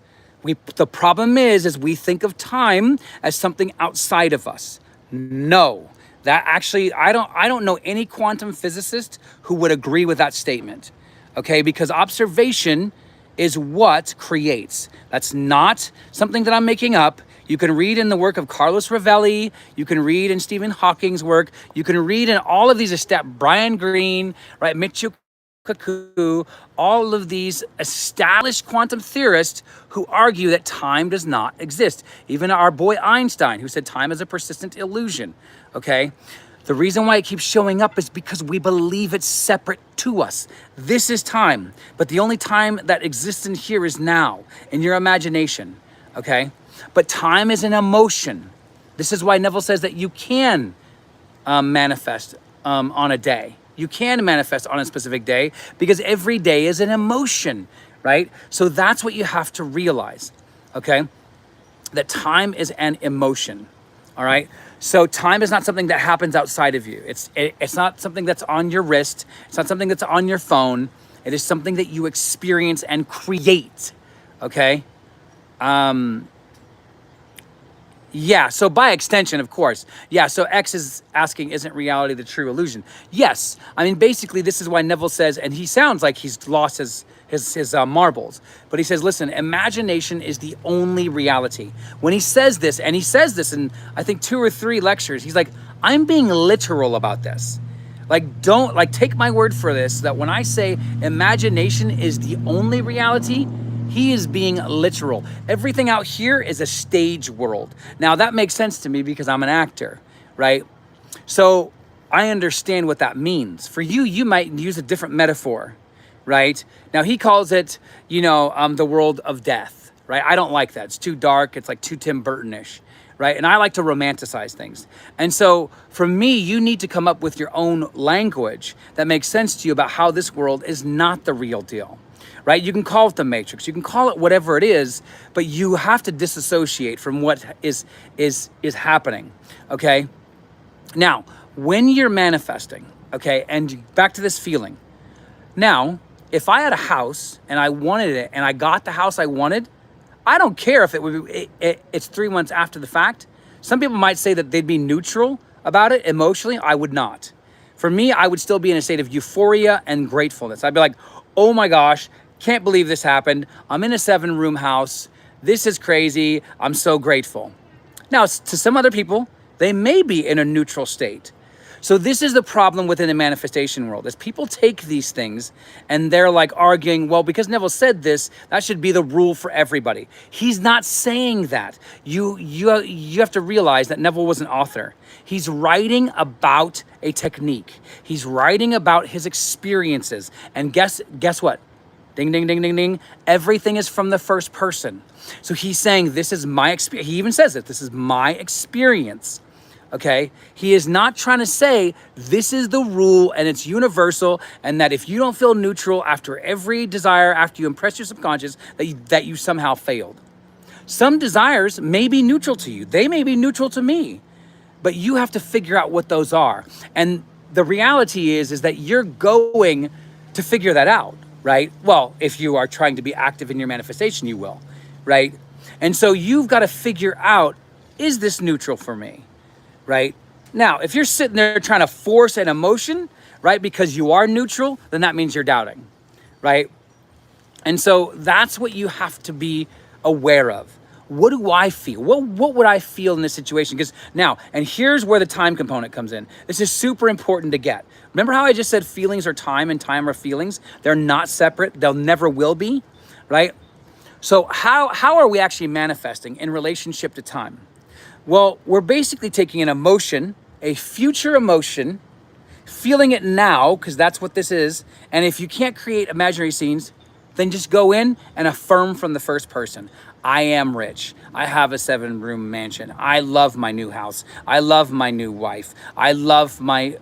Speaker 1: The problem is we think of time as something outside of us. No, that actually, I don't know any quantum physicist who would agree with that statement. Okay, because observation is what creates. That's not something that I'm making up. You can read in the work of Carlos Ravelli. You can read in Stephen Hawking's work. You can read in all of these, Brian Greene, right, Michio Kaku, all of these established quantum theorists who argue that time does not exist. Even our boy Einstein, who said time is a persistent illusion, okay? The reason why it keeps showing up is because we believe it's separate to us. This is time, but the only time that exists in here is now, in your imagination, okay? But time is an emotion. This is why Neville says that you can manifest on a day. You can manifest on a specific day because every day is an emotion, right? So that's what you have to realize, okay? That time is an emotion, all right? So time is not something that happens outside of you. It's not something that's on your wrist. It's not something that's on your phone. It is something that you experience and create, okay? Yeah, so by extension, of course. Yeah, so X is asking, isn't reality the true illusion? Yes. I mean, basically, this is why Neville says, and he sounds like he's lost his marbles, but he says, listen, imagination is the only reality. When he says this, and he says this in, I think, 2 or 3 lectures, he's like, I'm being literal about this. Like, don't, like, take my word for this, that when I say imagination is the only reality, he is being literal. Everything out here is a stage world. Now, that makes sense to me because I'm an actor, right? So I understand what that means. For you, you might use a different metaphor, right? Now, he calls it, the world of death, right? I don't like that. It's too dark. It's like too Tim Burton-ish, right? And I like to romanticize things. And so for me, you need to come up with your own language that makes sense to you about how this world is not the real deal. Right? You can call it the Matrix. You can call it whatever it is, but you have to disassociate from what is happening. Okay? Now, when you're manifesting, okay, and back to this feeling. Now, if I had a house and I wanted it and I got the house I wanted, I don't care if it's 3 months after the fact. Some people might say that they'd be neutral about it emotionally. I would not. For me, I would still be in a state of euphoria and gratefulness. I'd be like, oh my gosh, can't believe this happened. I'm in a 7-room house. This is crazy. I'm so grateful. Now, to some other people, they may be in a neutral state. So this is the problem within the manifestation world, is people take these things and they're like arguing, well, because Neville said this, that should be the rule for everybody. He's not saying that. You have to realize that Neville was an author. He's writing about a technique. He's writing about his experiences. And guess what? Ding, ding, ding, ding, ding. Everything is from the first person. So he's saying, this is my experience. He even says it. This is my experience. Okay? He is not trying to say this is the rule and it's universal, and that if you don't feel neutral after every desire, after you impress your subconscious, that you somehow failed. Some desires may be neutral to you. They may be neutral to me. But you have to figure out what those are. And the reality is that you're going to figure that out. Right? Well, if you are trying to be active in your manifestation, you will, right? And so you've got to figure out, is this neutral for me, right? Now, if you're sitting there trying to force an emotion, right, because you are neutral, then that means you're doubting, right? And so that's what you have to be aware of. What do I feel? What would I feel in this situation? Because now, and here's where the time component comes in. This is super important to get. Remember how I just said feelings are time and time are feelings? They're not separate. They'll never will be, right? So how are we actually manifesting in relationship to time? Well, we're basically taking an emotion, a future emotion, feeling it now, because that's what this is. And if you can't create imaginary scenes, then just go in and affirm from the first person. I am rich. I have a 7-room mansion. I love my new house. I love my new wife. I love my,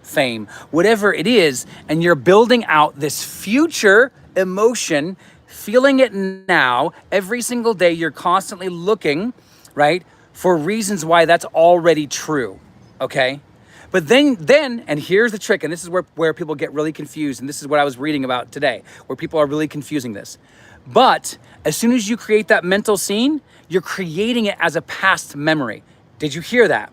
Speaker 1: fame. Whatever it is, and you're building out this future emotion, feeling it now. Every single day, you're constantly looking, right, for reasons why that's already true, okay? But then, and here's the trick, and this is where people get really confused, and this is what I was reading about today, where people are really confusing this. But as soon as you create that mental scene, you're creating it as a past memory. Did you hear that?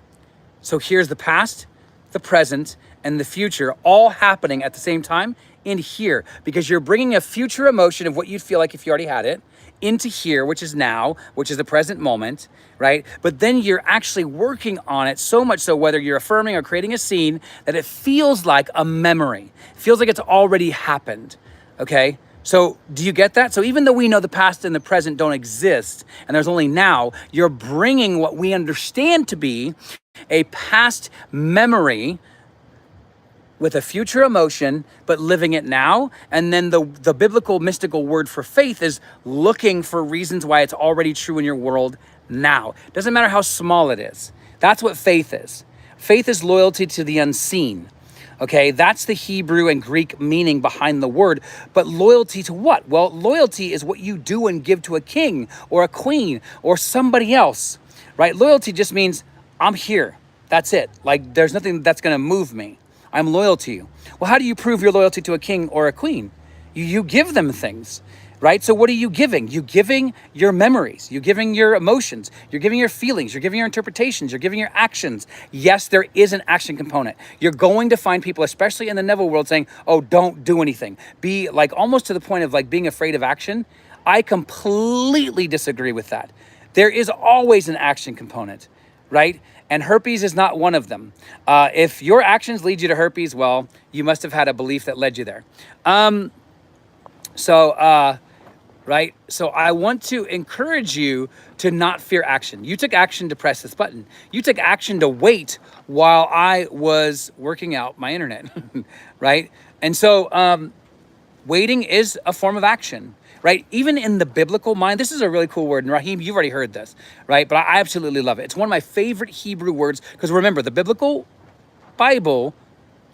Speaker 1: So here's the past, the present, and the future all happening at the same time in here, because you're bringing a future emotion of what you'd feel like if you already had it into here, which is now, which is the present moment, right? But then you're actually working on it so much so, whether you're affirming or creating a scene, that it feels like a memory. It feels like it's already happened, okay? So do you get that? So even though we know the past and the present don't exist, and there's only now, you're bringing what we understand to be a past memory with a future emotion, but living it now. And then the biblical mystical word for faith is looking for reasons why it's already true in your world now. Doesn't matter how small it is. That's what faith is. Faith is loyalty to the unseen. Okay, that's the Hebrew and Greek meaning behind the word. But loyalty to what? Well, loyalty is what you do and give to a king or a queen or somebody else, right? Loyalty just means I'm here. That's it. Like there's nothing that's going to move me. I'm loyal to you. Well, how do you prove your loyalty to a king or a queen? You give them things, right? So what are you giving? You're giving your memories. You're giving your emotions. You're giving your feelings. You're giving your interpretations. You're giving your actions. Yes, there is an action component. You're going to find people, especially in the Neville world, saying, oh, don't do anything. Be like almost to the point of like being afraid of action. I completely disagree with that. There is always an action component, right? And herpes is not one of them. If your actions lead you to herpes, well, you must have had a belief that led you there. Right? So I want to encourage you to not fear action. You took action to press this button. You took action to wait while I was working out my internet, right? And so waiting is a form of action, right? Even in the biblical mind, this is a really cool word. And Raheem, you've already heard this, right? But I absolutely love it. It's one of my favorite Hebrew words because remember, the biblical Bible,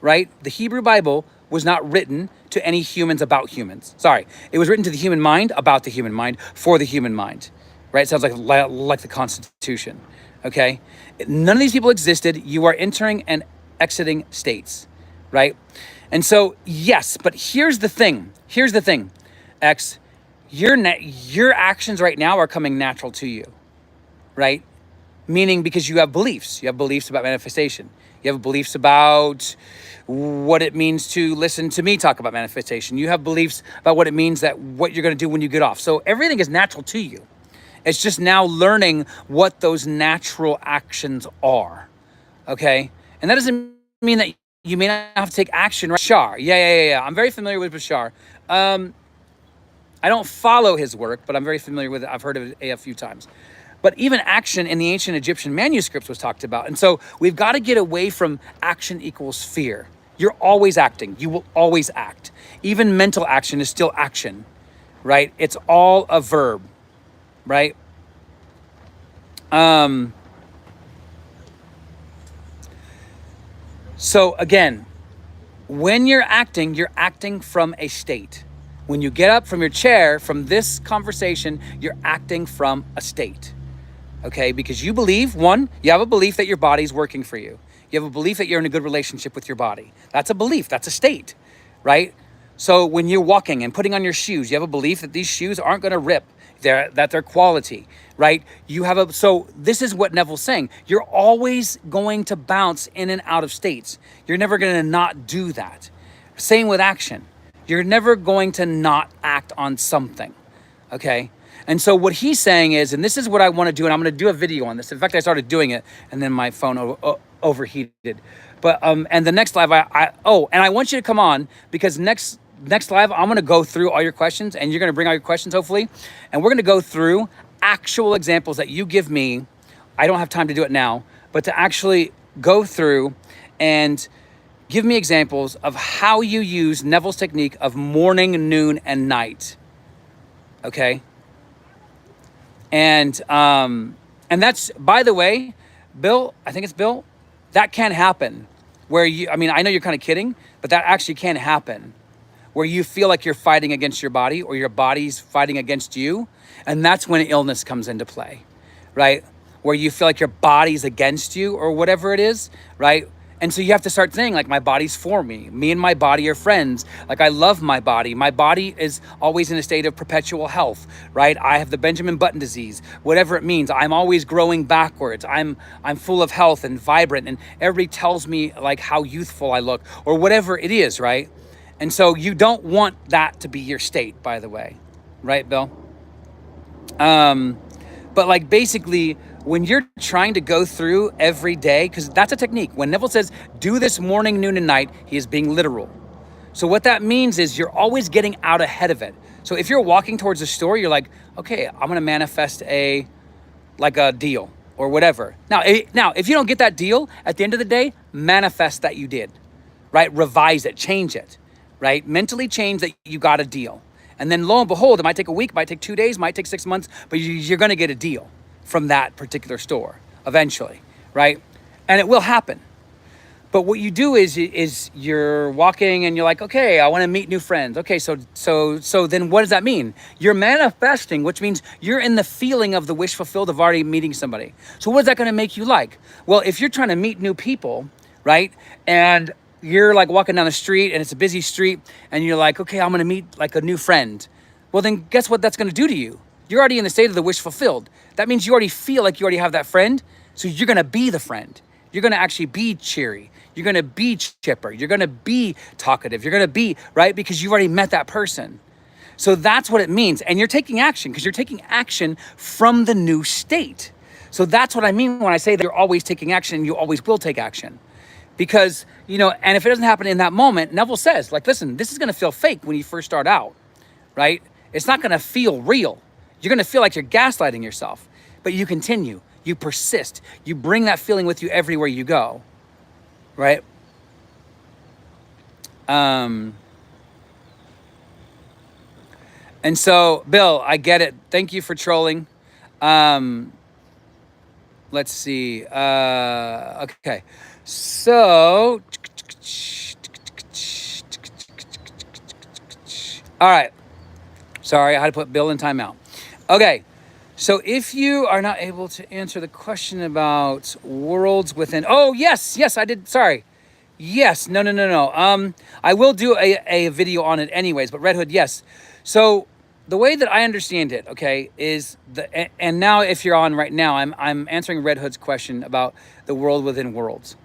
Speaker 1: right? The Hebrew Bible was not written to any humans about humans. Sorry, it was written to the human mind, about the human mind, for the human mind, right? It sounds like the Constitution, okay? None of these people existed. You are entering and exiting states, right? And so, yes, but here's the thing, X, your actions right now are coming natural to you, right? Meaning because you have beliefs about manifestation. You have beliefs about what it means to listen to me talk about manifestation. You have beliefs about what it means that what you're going to do when you get off. So everything is natural to you. It's just now learning what those natural actions are. Okay? And that doesn't mean that you may not have to take action. Right? Bashar. Yeah. I'm very familiar with Bashar. I don't follow his work, but I'm very familiar with it. I've heard of it a few times. But even action in the ancient Egyptian manuscripts was talked about. And so we've got to get away from action equals fear. You're always acting. You will always act. Even mental action is still action, right? It's all a verb, right? So again, when you're acting from a state. When you get up from your chair, from this conversation, you're acting from a state. Okay, because you believe, one, you have a belief that your body's working for you. You have a belief that you're in a good relationship with your body. That's a belief, that's a state, right? So when you're walking and putting on your shoes, you have a belief that these shoes aren't gonna rip, that they're quality, right? So this is what Neville's saying. You're always going to bounce in and out of states. You're never gonna not do that. Same with action. You're never going to not act on something, okay? And so what he's saying is, and this is what I want to do, and I'm going to do a video on this. In fact, I started doing it, and then my phone overheated. But and the next live, and I want you to come on because next live, I'm going to go through all your questions, and you're going to bring all your questions, hopefully, and we're going to go through actual examples that you give me. I don't have time to do it now, but to actually go through and give me examples of how you use Neville's technique of morning, noon, and night. Okay. And that's, by the way, Bill, I think it's Bill, that can happen where I know you're kind of kidding, but that actually can happen where you feel like you're fighting against your body or your body's fighting against you. And that's when illness comes into play, right? Where you feel like your body's against you or whatever it is, right? And so you have to start saying, like, my body's for me. Me and my body are friends. Like, I love my body. My body is always in a state of perpetual health, right? I have the Benjamin Button disease, whatever it means. I'm always growing backwards. I'm full of health and vibrant, and everybody tells me, like, how youthful I look, or whatever it is, right? And so you don't want that to be your state, by the way. Right, Bill? But, like, basically, when you're trying to go through every day, because that's a technique. When Neville says, do this morning, noon, and night, he is being literal. So what that means is you're always getting out ahead of it. So if you're walking towards a store, you're like, okay, I'm going to manifest a deal or whatever. Now, if you don't get that deal, at the end of the day, manifest that you did, right? Revise it, change it, right? Mentally change that you got a deal. And then lo and behold, it might take a week, might take 2 days, might take 6 months, but you're going to get a deal from that particular store eventually, right? And it will happen. But what you do is you're walking and you're like, okay, I want to meet new friends. Okay, so then what does that mean? You're manifesting, which means you're in the feeling of the wish fulfilled of already meeting somebody. So what is that going to make you like? Well, if you're trying to meet new people, right, and you're like walking down the street and it's a busy street and you're like, okay, I'm going to meet like a new friend. Well, then guess what that's going to do to you? You're already in the state of the wish fulfilled. That means you already feel like you already have that friend. So you're going to be the friend. You're going to actually be cheery. You're going to be chipper. You're going to be talkative. You're going to be, right? Because you've already met that person. So that's what it means. And you're taking action because you're taking action from the new state. So that's what I mean when I say that you're always taking action, you always will take action. Because, and if it doesn't happen in that moment, Neville says, like, listen, this is going to feel fake when you first start out, right? It's not going to feel real. You're going to feel like you're gaslighting yourself, but you continue, you persist, you bring that feeling with you everywhere you go, right? And so, Bill, I get it. Thank you for trolling. Let's see. Okay. So, all right. Sorry, I had to put Bill in timeout. Okay. So if you are not able to answer the question about worlds within, oh, yes, I did. Sorry. Yes. No. I will do a video on it anyways, but Red Hood, yes. So the way that I understand it, okay, is and now if you're on right now, I'm answering Red Hood's question about the world within worlds.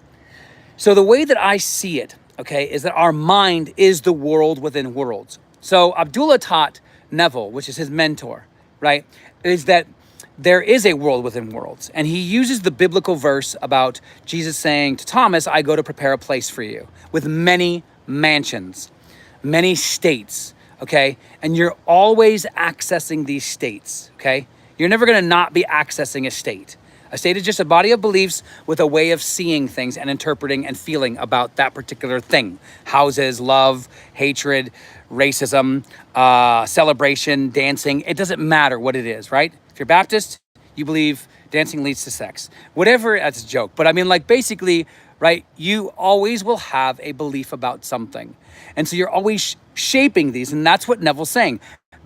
Speaker 1: So the way that I see it, okay, is that our mind is the world within worlds. So Abdullah taught Neville, which is his mentor, right, is that there is a world within worlds. And he uses the biblical verse about Jesus saying to Thomas, I go to prepare a place for you with many mansions, many states, okay? And you're always accessing these states, okay? You're never going to not be accessing a state. A state is just a body of beliefs with a way of seeing things and interpreting and feeling about that particular thing. Houses, love, hatred, racism, celebration, dancing. It doesn't matter what it is, right? If you're Baptist, you believe dancing leads to sex. Whatever, that's a joke. But I mean, like, basically, right, you always will have a belief about something. And so you're always shaping these. And that's what Neville's saying.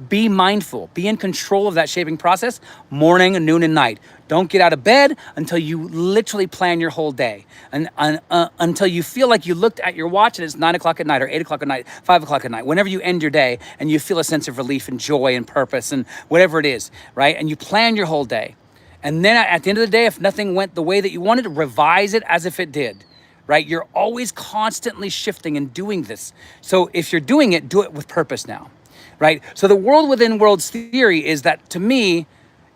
Speaker 1: Be mindful. Be in control of that shaping process, morning, noon, and night. Don't get out of bed until you literally plan your whole day. And until you feel like you looked at your watch and it's 9 o'clock at night or 8 o'clock at night, 5 o'clock at night. Whenever you end your day and you feel a sense of relief and joy and purpose and whatever it is, right? And you plan your whole day. And then at the end of the day, if nothing went the way that you wanted, revise it as if it did. Right? You're always constantly shifting and doing this. So if you're doing it, do it with purpose now. Right? So the world within worlds theory is that, to me,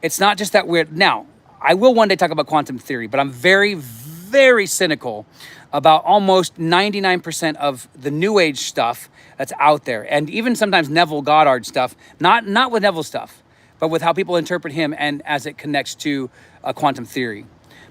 Speaker 1: it's not just that weird. Now, I will one day talk about quantum theory, but I'm very, very cynical about almost 99% of the new age stuff that's out there. And even sometimes Neville Goddard stuff, not with Neville stuff, but with how people interpret him and as it connects to quantum theory.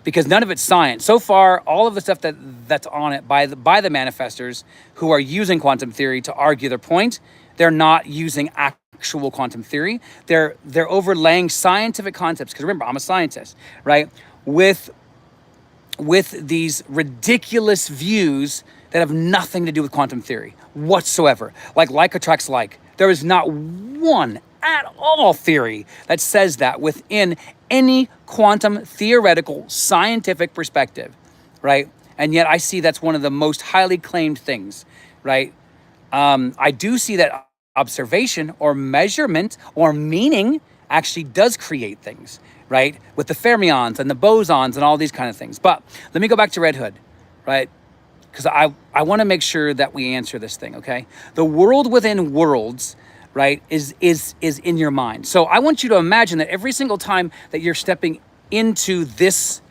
Speaker 1: Because none of it's science. So far, all of the stuff that's on it by the manifestors who are using quantum theory to argue their point, they're not using actual quantum theory. They're overlaying scientific concepts. Because remember, I'm a scientist, right? With these ridiculous views that have nothing to do with quantum theory whatsoever. Like attracts like. There is not one at all theory that says that within any quantum theoretical scientific perspective, right? And yet I see that's one of the most highly claimed things, right? I do see that observation or measurement or meaning actually does create things, right? With the fermions and the bosons and all these kind of things. But let me go back to Red Hood, right? Because I want to make sure that we answer this thing, okay? The world within worlds, right, is in your mind. So I want you to imagine that every single time that you're stepping into this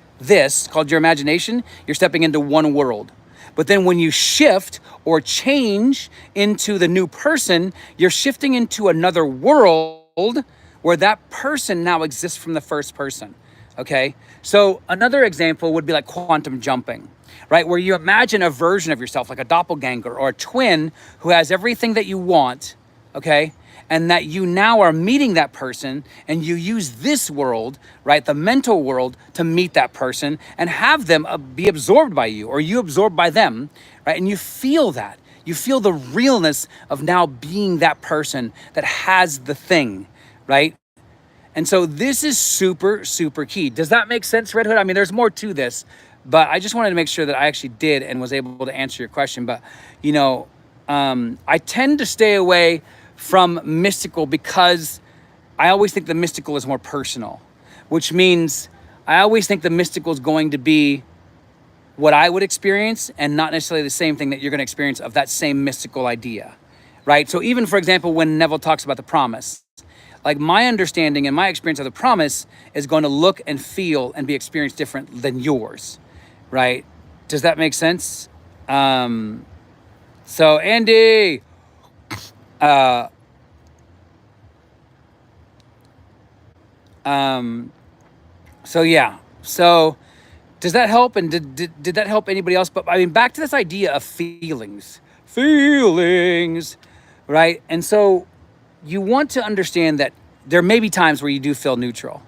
Speaker 1: called your imagination, you're stepping into one world. But then when you shift or change into the new person, you're shifting into another world where that person now exists from the first person, okay? So another example would be like quantum jumping, right? Where you imagine a version of yourself, like a doppelganger or a twin who has everything that you want, okay? and that you now are meeting that person, and you use this world, right, the mental world, to meet that person and have them be absorbed by you, or you absorbed by them, right? And you feel that. You feel the realness of now being that person that has the thing, right? And so this is super, super key. Does that make sense, Red Hood? I mean, there's more to this, but I just wanted to make sure that I actually did and was able to answer your question. But, I tend to stay away from mystical because I always think the mystical is more personal, which means I always think the mystical is going to be what I would experience and not necessarily the same thing that you're going to experience of that same mystical idea, right? So even, for example, when Neville talks about the promise, like my understanding and my experience of the promise is going to look and feel and be experienced different than yours, right? Does that make sense? So Andy, so yeah, so does that help? And did that help anybody else? But I mean, back to this idea of feelings, right? And so you want to understand that there may be times where you do feel neutral,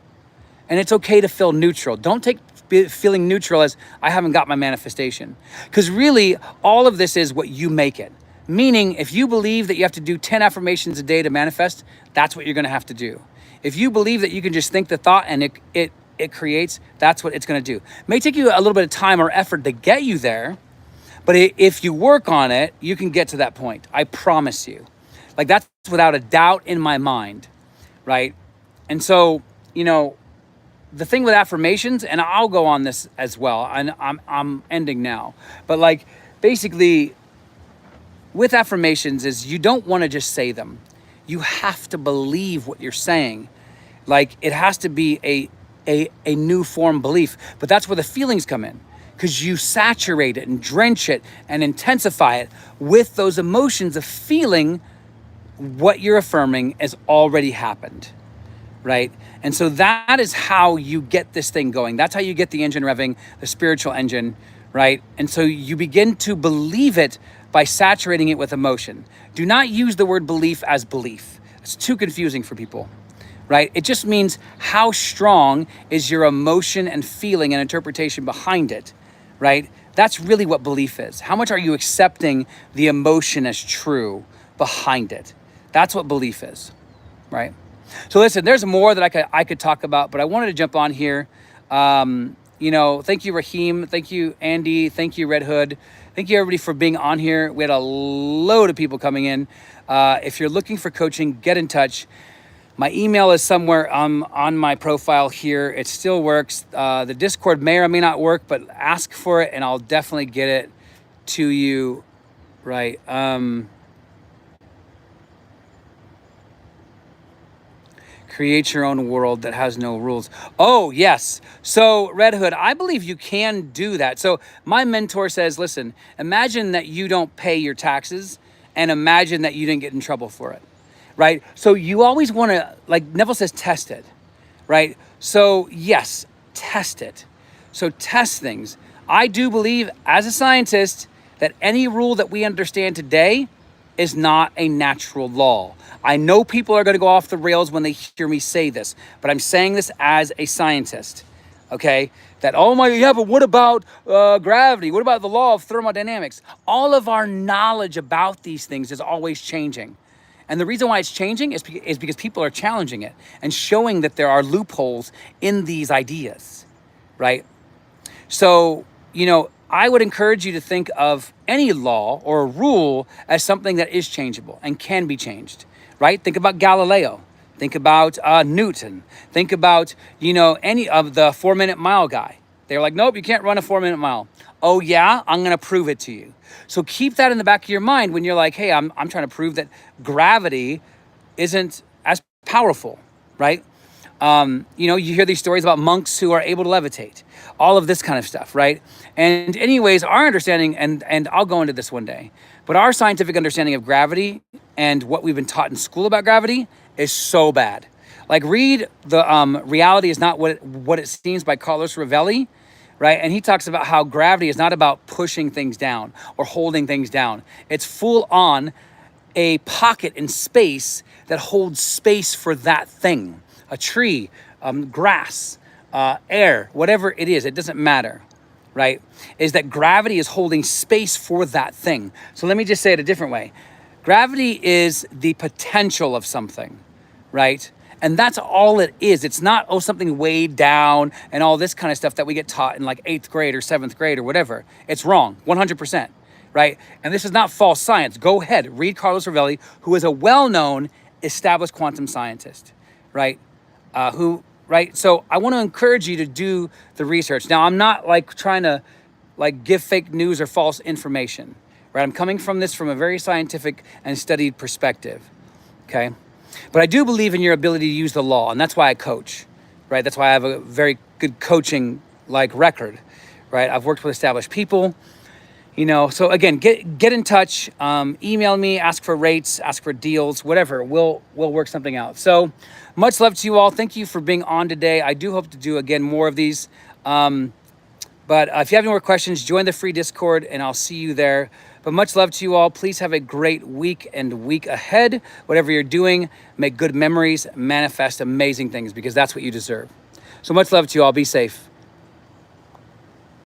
Speaker 1: and it's okay to feel neutral. Don't take feeling neutral as I haven't got my manifestation, because really all of this is what you make it. Meaning, if you believe that you have to do 10 affirmations a day to manifest, that's what you're going to have to do. If you believe that you can just think the thought and it creates, that's what it's going to do. It may take you a little bit of time or effort to get you there, but if you work on it, you can get to that point. I promise you. Like, that's without a doubt in my mind, right? And so, the thing with affirmations, and I'll go on this as well, and I'm ending now, but like, basically, with affirmations is you don't want to just say them. You have to believe what you're saying. Like, it has to be a new form belief, but that's where the feelings come in, because you saturate it and drench it and intensify it with those emotions of feeling what you're affirming has already happened, right? And so that is how you get this thing going. That's how you get the engine revving, the spiritual engine, right? And so you begin to believe it by saturating it with emotion. Do not use the word belief as belief. It's too confusing for people, right? It just means how strong is your emotion and feeling and interpretation behind it, right? That's really what belief is. How much are you accepting the emotion as true behind it? That's what belief is, right? So listen, there's more that I could talk about, but I wanted to jump on here. Thank you, Raheem. Thank you, Andy. Thank you, Red Hood. Thank you, everybody, for being on here. We had a load of people coming in. If you're looking for coaching, get in touch. My email is somewhere on my profile here. It still works. The Discord may or may not work, but ask for it, and I'll definitely get it to you, right? Create your own world that has no rules. Oh, yes. So, Red Hood, I believe you can do that. So, my mentor says, listen, imagine that you don't pay your taxes and imagine that you didn't get in trouble for it, right? So, you always want to, like Neville says, test it, right? So, yes, test it. So, test things. I do believe, as a scientist, that any rule that we understand today is not a natural law. I know people are going to go off the rails when they hear me say this, but I'm saying this as a scientist, okay? That, but what about gravity? What about the law of thermodynamics? All of our knowledge about these things is always changing. And the reason why it's changing is because people are challenging it and showing that there are loopholes in these ideas, right? So, I would encourage you to think of any law or a rule as something that is changeable and can be changed, right? Think about Galileo. Think about Newton. Think about, any of the 4-minute mile guy. They're like, nope, you can't run a 4-minute mile. Oh yeah, I'm going to prove it to you. So keep that in the back of your mind when you're like, hey, I'm trying to prove that gravity isn't as powerful, right? You hear these stories about monks who are able to levitate, all of this kind of stuff, right? And anyways, our understanding, and I'll go into this one day, but our scientific understanding of gravity and what we've been taught in school about gravity is so bad. Like, read the Reality Is Not What It Seems by Carlos Ravelli, right? And he talks about how gravity is not about pushing things down or holding things down. It's full on a pocket in space that holds space for that thing, a tree, grass, air, whatever it is, it doesn't matter, right? Is that gravity is holding space for that thing. So let me just say it a different way. Gravity is the potential of something, right? And that's all it is. It's not, oh, something weighed down and all this kind of stuff that we get taught in like 8th grade or 7th grade or whatever. It's wrong, 100%, right? And this is not false science. Go ahead, read Carlos Rovelli, who is a well-known established quantum scientist, right? Right? So I want to encourage you to do the research. Now, I'm not like trying to like give fake news or false information, right? I'm coming from this from a very scientific and studied perspective, okay? But I do believe in your ability to use the law, and that's why I coach, right? That's why I have a very good coaching like record, right? I've worked with established people, you know. So again, get in touch, email me, ask for rates, ask for deals, whatever. We'll work something out. So much love to you all. Thank you for being on today. I do hope to do again more of these. But if you have any more questions, join the free Discord and I'll see you there. But much love to you all. Please have a great week and week ahead. Whatever you're doing, make good memories, manifest amazing things because that's what you deserve. So much love to you all. Be safe.